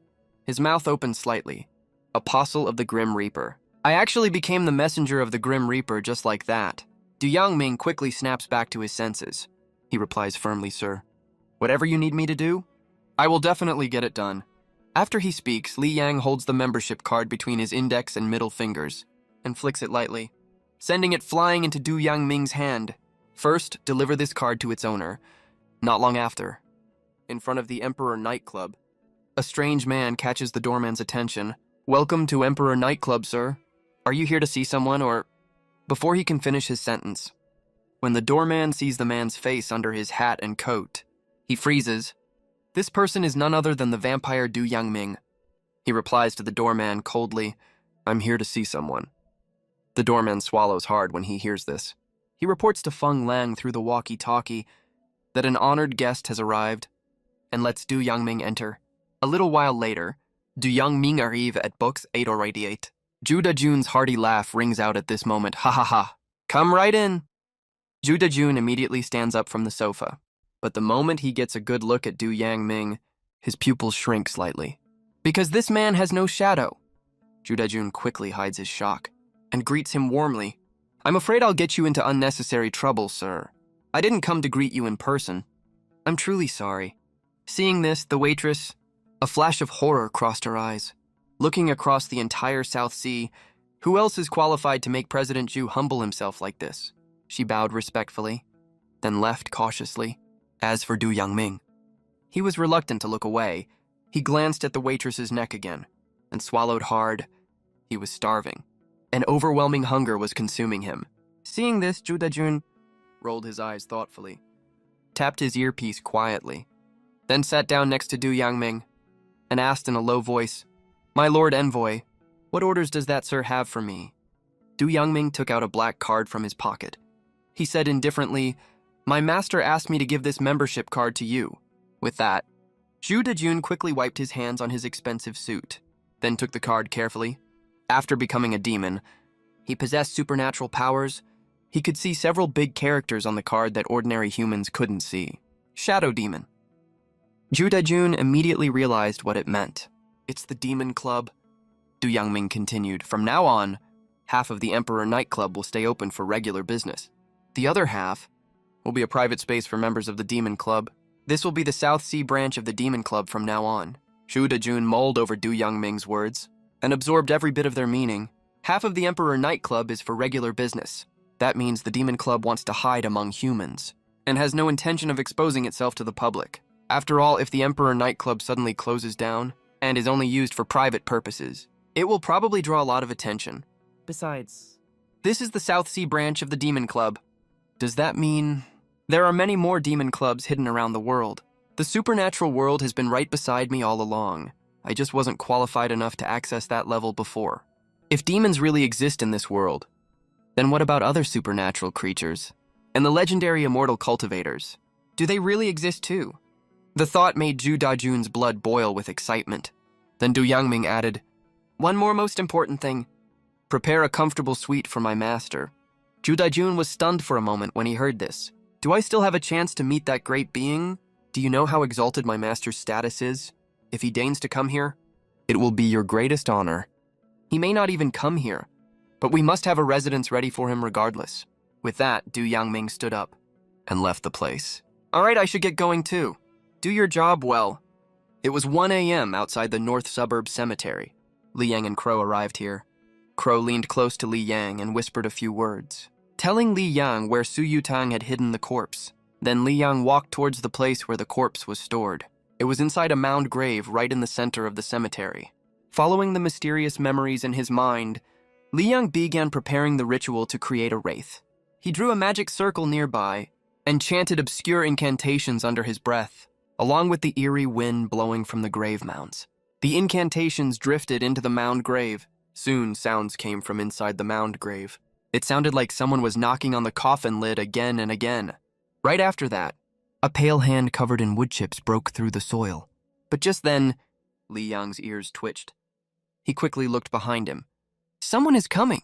his mouth opens slightly. Apostle of the Grim Reaper. I actually became the messenger of the Grim Reaper just like that. Du Yangming quickly snaps back to his senses. He replies firmly, "Sir, whatever you need me to do, I will definitely get it done." After he speaks, Li Yang holds the membership card between his index and middle fingers and flicks it lightly, sending it flying into Du Yangming's hand. First, deliver this card to its owner. Not long after, in front of the Emperor nightclub, a strange man catches the doorman's attention. "Welcome to Emperor nightclub, sir. Are you here to see someone or..." Before he can finish his sentence, when the doorman sees the man's face under his hat and coat, he freezes. This person is none other than the vampire Du Yangming. He replies to the doorman coldly, "I'm here to see someone." The doorman swallows hard when he hears this. He reports to Feng Lang through the walkie-talkie that an honored guest has arrived and lets Du Yangming enter. A little while later, Du Yangming arrive at box 888. Zhu Dejun's hearty laugh rings out at this moment. "Ha ha ha. Come right in." Zhu Dejun immediately stands up from the sofa. But the moment he gets a good look at Du Yangming, His pupils shrink slightly. Because this man has no shadow. Ju Dajun quickly hides his shock and greets him warmly. I'm afraid I'll get you into unnecessary trouble, sir. I didn't come to greet you in person. I'm truly sorry. Seeing this, the waitress, a flash of horror crossed her eyes. Looking across the entire South Sea, who else is qualified to make President Ju humble himself like this? She bowed respectfully, then left cautiously. As for Du Yangming, he was reluctant to look away. He glanced at the waitress's neck again and swallowed hard. He was starving. An overwhelming hunger was consuming him. Seeing this, Ju Dajun rolled his eyes thoughtfully, tapped his earpiece quietly, then sat down next to Du Yangming and asked in a low voice, My Lord Envoy, what orders does that sir have for me? Du Yangming took out a black card from his pocket. He said indifferently, My master asked me to give this membership card to you. With that, Ju Dajun quickly wiped his hands on his expensive suit, then took the card carefully. After becoming a demon, he possessed supernatural powers. He could see several big characters on the card that ordinary humans couldn't see. Shadow Demon. Ju Dajun immediately realized what it meant. It's the Demon Club. Du Yangming continued, From now on, half of the Emperor nightclub will stay open for regular business. The other half will be a private space for members of the Demon Club. This will be the South Sea branch of the Demon Club from now on. Ju Dajun mulled over Du Yangming's words and absorbed every bit of their meaning. Half of the Emperor nightclub is for regular business. That means the Demon Club wants to hide among humans and has no intention of exposing itself to the public. After all, if the Emperor nightclub suddenly closes down and is only used for private purposes, it will probably draw a lot of attention. Besides, this is the South Sea branch of the Demon Club. Does that mean there are many more demon clubs hidden around the world? The supernatural world has been right beside me all along. I just wasn't qualified enough to access that level before. If demons really exist in this world, then what about other supernatural creatures? And the legendary immortal cultivators? Do they really exist too? The thought made Ju Dajun's blood boil with excitement. Then Du Yangming added, One more most important thing. Prepare a comfortable suite for my master. Ju Dajun was stunned for a moment when he heard this. Do I still have a chance to meet that great being? Do you know how exalted my master's status is? If he deigns to come here, it will be your greatest honor. He may not even come here, but we must have a residence ready for him regardless. With that, Du Yangming stood up and left the place. All right, I should get going too. Do your job well. It was 1 a.m. outside the North Suburb Cemetery. Li Yang and Crow arrived here. Crow leaned close to Li Yang and whispered a few words, telling Li Yang where Su Yutang had hidden the corpse. Then Li Yang walked towards the place where the corpse was stored. It was inside a mound grave right in the center of the cemetery. Following the mysterious memories in his mind, Li Yang began preparing the ritual to create a wraith. He drew a magic circle nearby and chanted obscure incantations under his breath, along with the eerie wind blowing from the grave mounds. The incantations drifted into the mound grave. Soon, sounds came from inside the mound grave. It sounded like someone was knocking on the coffin lid again and again. Right after that, a pale hand covered in wood chips broke through the soil. But just then, Li Yang's ears twitched. He quickly looked behind him. Someone is coming.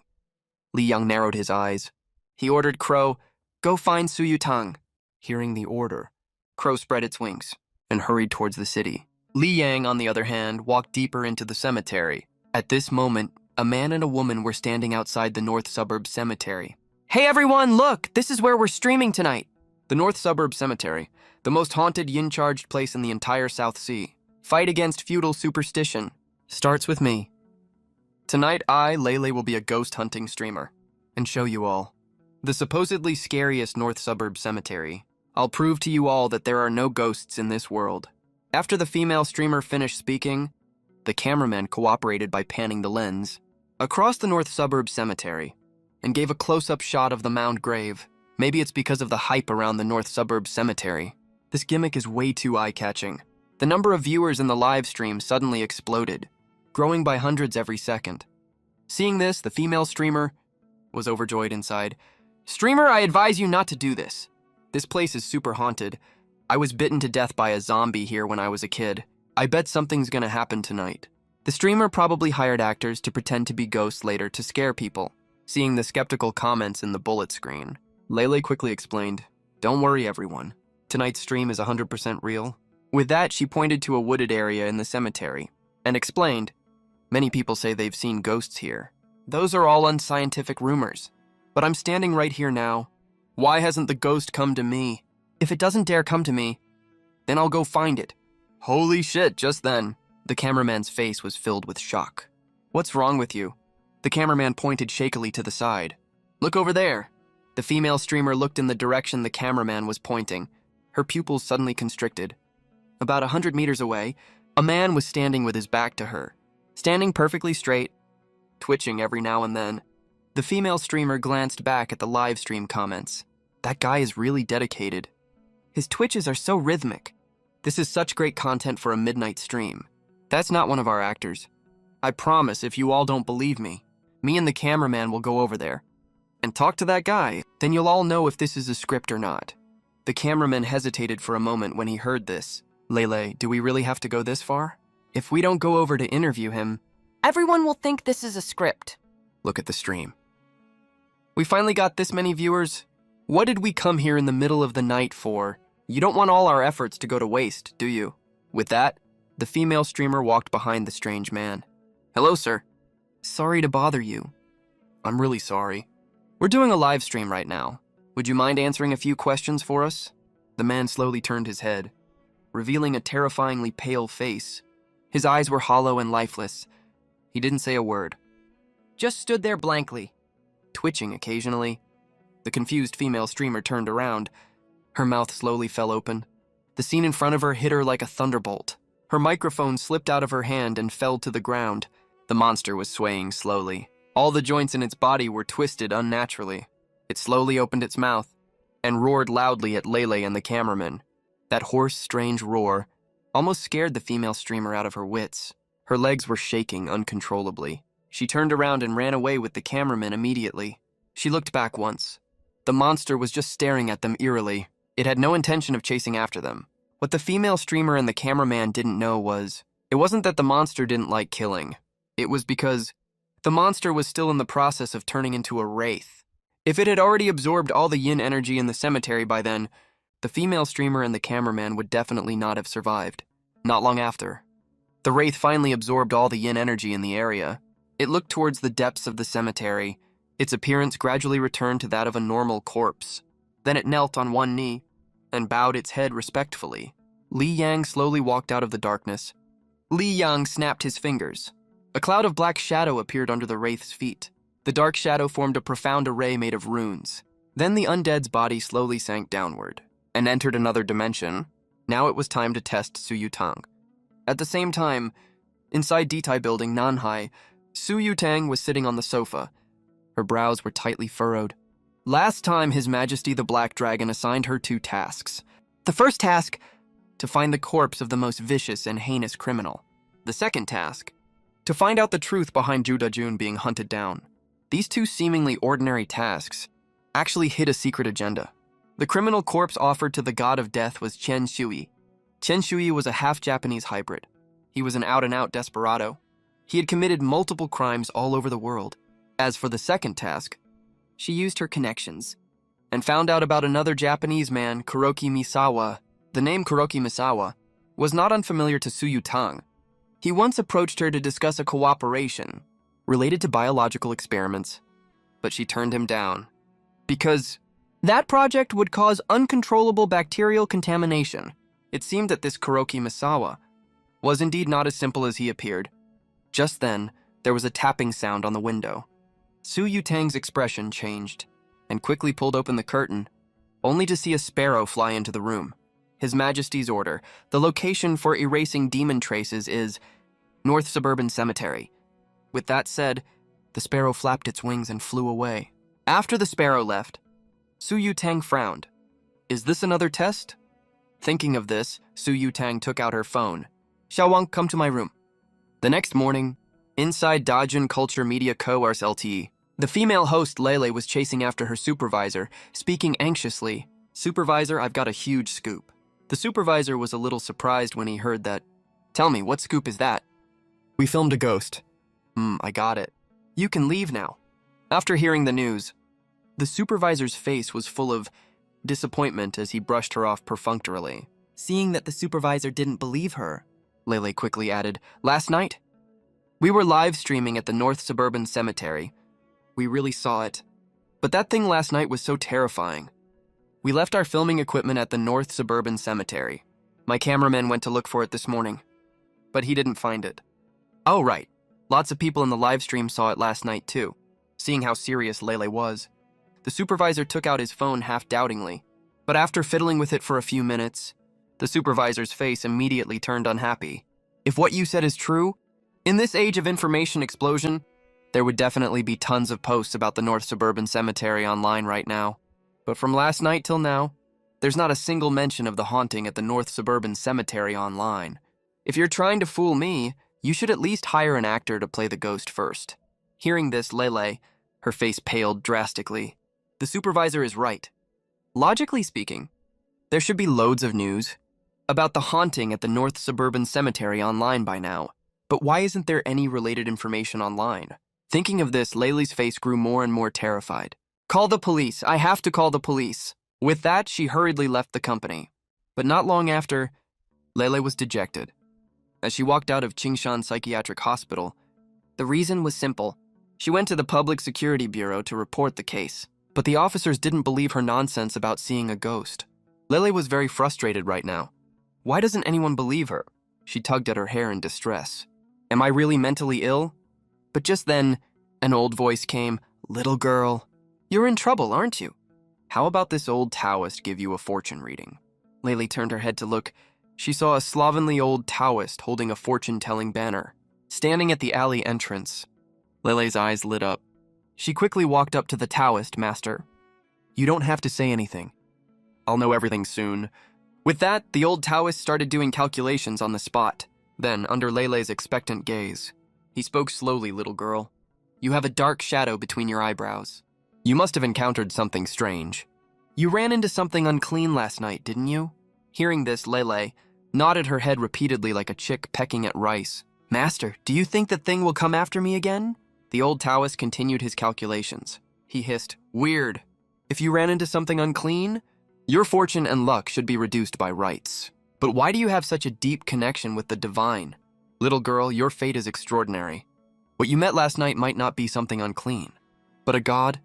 Li Yang narrowed his eyes. He ordered Crow, Go find Su Yutang. Hearing the order, Crow spread its wings and hurried towards the city. Li Yang, on the other hand, walked deeper into the cemetery. At this moment, a man and a woman were standing outside the North Suburb Cemetery. Hey everyone, look! This is where we're streaming tonight! The North Suburb Cemetery, the most haunted yin-charged place in the entire South Sea. Fight against feudal superstition. Starts with me. Tonight, I, Lele, will be a ghost hunting streamer and show you all the supposedly scariest North Suburb Cemetery. I'll prove to you all that there are no ghosts in this world. After the female streamer finished speaking, the cameraman cooperated by panning the lens across the North Suburb Cemetery and gave a close-up shot of the mound grave. Maybe it's because of the hype around the North Suburb Cemetery. This gimmick is way too eye-catching. The number of viewers in the live stream suddenly exploded, growing by hundreds every second. Seeing this, the female streamer was overjoyed inside. Streamer, I advise you not to do this. This place is super haunted. I was bitten to death by a zombie here when I was a kid. I bet something's gonna happen tonight. The streamer probably hired actors to pretend to be ghosts later to scare people. Seeing the skeptical comments in the bullet screen, Lele quickly explained, Don't worry everyone. Tonight's stream is 100% real. With that, she pointed to a wooded area in the cemetery and explained, "Many people say they've seen ghosts here. Those are all unscientific rumors. But I'm standing right here now. Why hasn't the ghost come to me? If it doesn't dare come to me, then I'll go find it." Holy shit, just then, the cameraman's face was filled with shock. "What's wrong with you?" The cameraman pointed shakily to the side. "Look over there." The female streamer looked in the direction the cameraman was pointing. Her pupils suddenly constricted. About 100 meters away, a man was standing with his back to her, standing perfectly straight, twitching every now and then. The female streamer glanced back at the live stream comments. That guy is really dedicated. His twitches are so rhythmic. This is such great content for a midnight stream. That's not one of our actors. I promise if you all don't believe me, me and the cameraman will go over there and talk to that guy. Then you'll all know if this is a script or not. The cameraman hesitated for a moment when he heard this. Lele, do we really have to go this far? If we don't go over to interview him, Everyone will think this is a script. look at the stream. We finally got this many viewers. What did we come here in the middle of the night for? You don't want all our efforts to go to waste, do you? With that, the female streamer walked behind the strange man. Hello, sir. Sorry to bother you. I'm really sorry. We're doing a live stream right now. Would you mind answering a few questions for us? The man slowly turned his head, revealing a terrifyingly pale face. His eyes were hollow and lifeless. He didn't say a word. Just stood there blankly, twitching occasionally. The confused female streamer turned around. Her mouth slowly fell open. The scene in front of her hit her like a thunderbolt. Her microphone slipped out of her hand and fell to the ground. The monster was swaying slowly. All the joints in its body were twisted unnaturally. It slowly opened its mouth and roared loudly at Lele and the cameraman. That hoarse, strange roar almost scared the female streamer out of her wits. Her legs were shaking uncontrollably. She turned around and ran away with the cameraman immediately. She looked back once. The monster was just staring at them eerily. It had no intention of chasing after them. What the female streamer and the cameraman didn't know was, it wasn't that the monster didn't like killing. It was because the monster was still in the process of turning into a wraith. If it had already absorbed all the yin energy in the cemetery by then, the female streamer and the cameraman would definitely not have survived. Not long after, the wraith finally absorbed all the yin energy in the area. It looked towards the depths of the cemetery. Its appearance gradually returned to that of a normal corpse. Then it knelt on one knee and bowed its head respectfully. Li Yang slowly walked out of the darkness. Li Yang snapped his fingers. A cloud of black shadow appeared under the wraith's feet. The dark shadow formed a profound array made of runes. Then the undead's body slowly sank downward and entered another dimension. Now it was time to test Su Yutang. At the same time, inside Ditai building Nanhai, Su Yutang was sitting on the sofa. Her brows were tightly furrowed. Last time, His Majesty the Black Dragon assigned her 2 tasks. The first task, to find the corpse of the most vicious and heinous criminal. The second task, to find out the truth behind Ju Dajun being hunted down. These 2 seemingly ordinary tasks actually hid a secret agenda. The criminal corpse offered to the god of death was Chen Shui. Chen Shui was a half-Japanese hybrid. He was an out-and-out desperado. He had committed multiple crimes all over the world. As for the second task, she used her connections and found out about another Japanese man, Kuroki Misawa. The name Kuroki Misawa was not unfamiliar to Su Yutang. He once approached her to discuss a cooperation related to biological experiments, but she turned him down because that project would cause uncontrollable bacterial contamination. It seemed that this Kuroki Misawa was indeed not as simple as he appeared. Just then, there was a tapping sound on the window. Su Yutang's expression changed and quickly pulled open the curtain, only to see a sparrow fly into the room. His Majesty's order, the location for erasing demon traces is North Suburban Cemetery. With that said, the sparrow flapped its wings and flew away. After the sparrow left, Su Yutang frowned. Is this another test? Thinking of this, Su Yutang took out her phone. Xiaowang, come to my room. The next morning, inside Dajun Culture Media Co-Ars LTE, the female host Lele was chasing after her supervisor, speaking anxiously. Supervisor, I've got a huge scoop. The supervisor was a little surprised when he heard that. Tell me, what scoop is that? We filmed a ghost. I got it. You can leave now. After hearing the news, the supervisor's face was full of disappointment as he brushed her off perfunctorily. Seeing that the supervisor didn't believe her, Lele quickly added, last night, we were live streaming at the North Suburban Cemetery. We really saw it. But that thing last night was so terrifying. We left our filming equipment at the North Suburban Cemetery. My cameraman went to look for it this morning, but he didn't find it. Oh, right. Lots of people in the live stream saw it last night too. Seeing how serious Lele was, the supervisor took out his phone half-doubtingly, but after fiddling with it for a few minutes, the supervisor's face immediately turned unhappy. If what you said is true, in this age of information explosion, there would definitely be tons of posts about the North Suburban Cemetery online right now. But from last night till now, there's not a single mention of the haunting at the North Suburban Cemetery online. If you're trying to fool me, you should at least hire an actor to play the ghost first. Hearing this, Lele, her face paled drastically. The supervisor is right. Logically speaking, there should be loads of news about the haunting at the North Suburban Cemetery online by now. But why isn't there any related information online? Thinking of this, Lele's face grew more and more terrified. Call the police. I have to call the police. With that, she hurriedly left the company. But not long after, Lele was dejected. As she walked out of Qingshan Psychiatric Hospital, the reason was simple. She went to the Public Security Bureau to report the case, but the officers didn't believe her nonsense about seeing a ghost. Lele was very frustrated right now. Why doesn't anyone believe her? She tugged at her hair in distress. Am I really mentally ill? But just then, an old voice came, Little girl, you're in trouble, aren't you? How about this old Taoist give you a fortune reading? Lele turned her head to look. She saw a slovenly old Taoist holding a fortune-telling banner, standing at the alley entrance. Lele's eyes lit up. She quickly walked up to the Taoist master. You don't have to say anything. I'll know everything soon. With that, the old Taoist started doing calculations on the spot. Then, under Lele's expectant gaze, he spoke slowly, little girl. You have a dark shadow between your eyebrows. You must have encountered something strange. You ran into something unclean last night, didn't you? Hearing this, Lele nodded her head repeatedly like a chick pecking at rice. Master, do you think the thing will come after me again? The old Taoist continued his calculations. He hissed, Weird. If you ran into something unclean, your fortune and luck should be reduced by rights. But why do you have such a deep connection with the divine? Little girl, your fate is extraordinary. What you met last night might not be something unclean, but a god?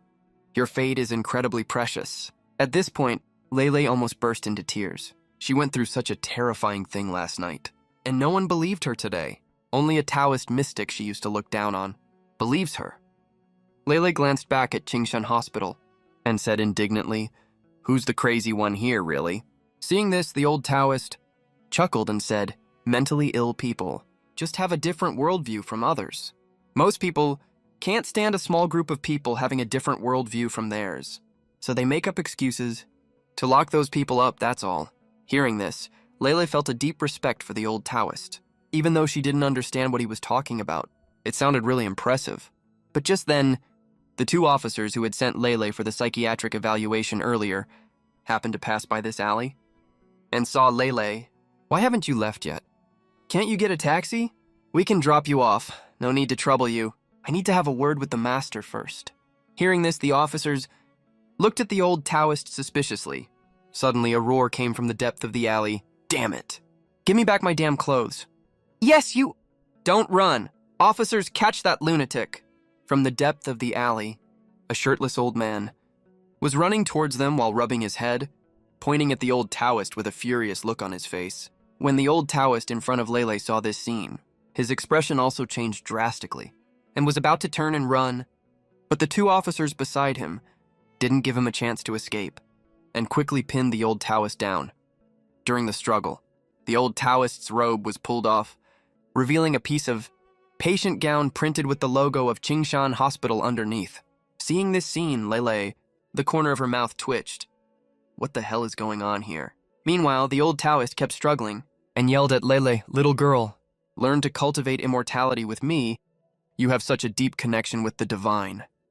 Your fate is incredibly precious. At this point, Lele almost burst into tears. She went through such a terrifying thing last night, and no one believed her today. Only a Taoist mystic she used to look down on believes her. Lele glanced back at Qingshan Hospital and said indignantly, Who's the crazy one here, really? Seeing this, the old Taoist chuckled and said, Mentally ill people just have a different worldview from others. Most people can't stand a small group of people having a different worldview from theirs, so they make up excuses to lock those people up, that's all. Hearing this, Lele felt a deep respect for the old Taoist. Even though she didn't understand what he was talking about, it sounded really impressive. But just then, the two officers who had sent Lele for the psychiatric evaluation earlier happened to pass by this alley and saw Lele. Why haven't you left yet? Can't you get a taxi? We can drop you off. No need to trouble you. I need to have a word with the master first. Hearing this, the officers looked at the old Taoist suspiciously. Suddenly, a roar came from the depth of the alley. Damn it. Give me back my damn clothes. Yes, you... Don't run. Officers, catch that lunatic. From the depth of the alley, a shirtless old man was running towards them while rubbing his head, pointing at the old Taoist with a furious look on his face. When the old Taoist in front of Lele saw this scene, his expression also changed drastically and was about to turn and run, but the two officers beside him didn't give him a chance to escape and quickly pinned the old Taoist down. During the struggle, the old Taoist's robe was pulled off, revealing a piece of patient gown printed with the logo of Qingshan Hospital underneath. Seeing this scene, Lele, the corner of her mouth twitched. What the hell is going on here? Meanwhile, the old Taoist kept struggling and yelled at Lele, Little girl, learn to cultivate immortality with me. You have such a deep connection with the divine.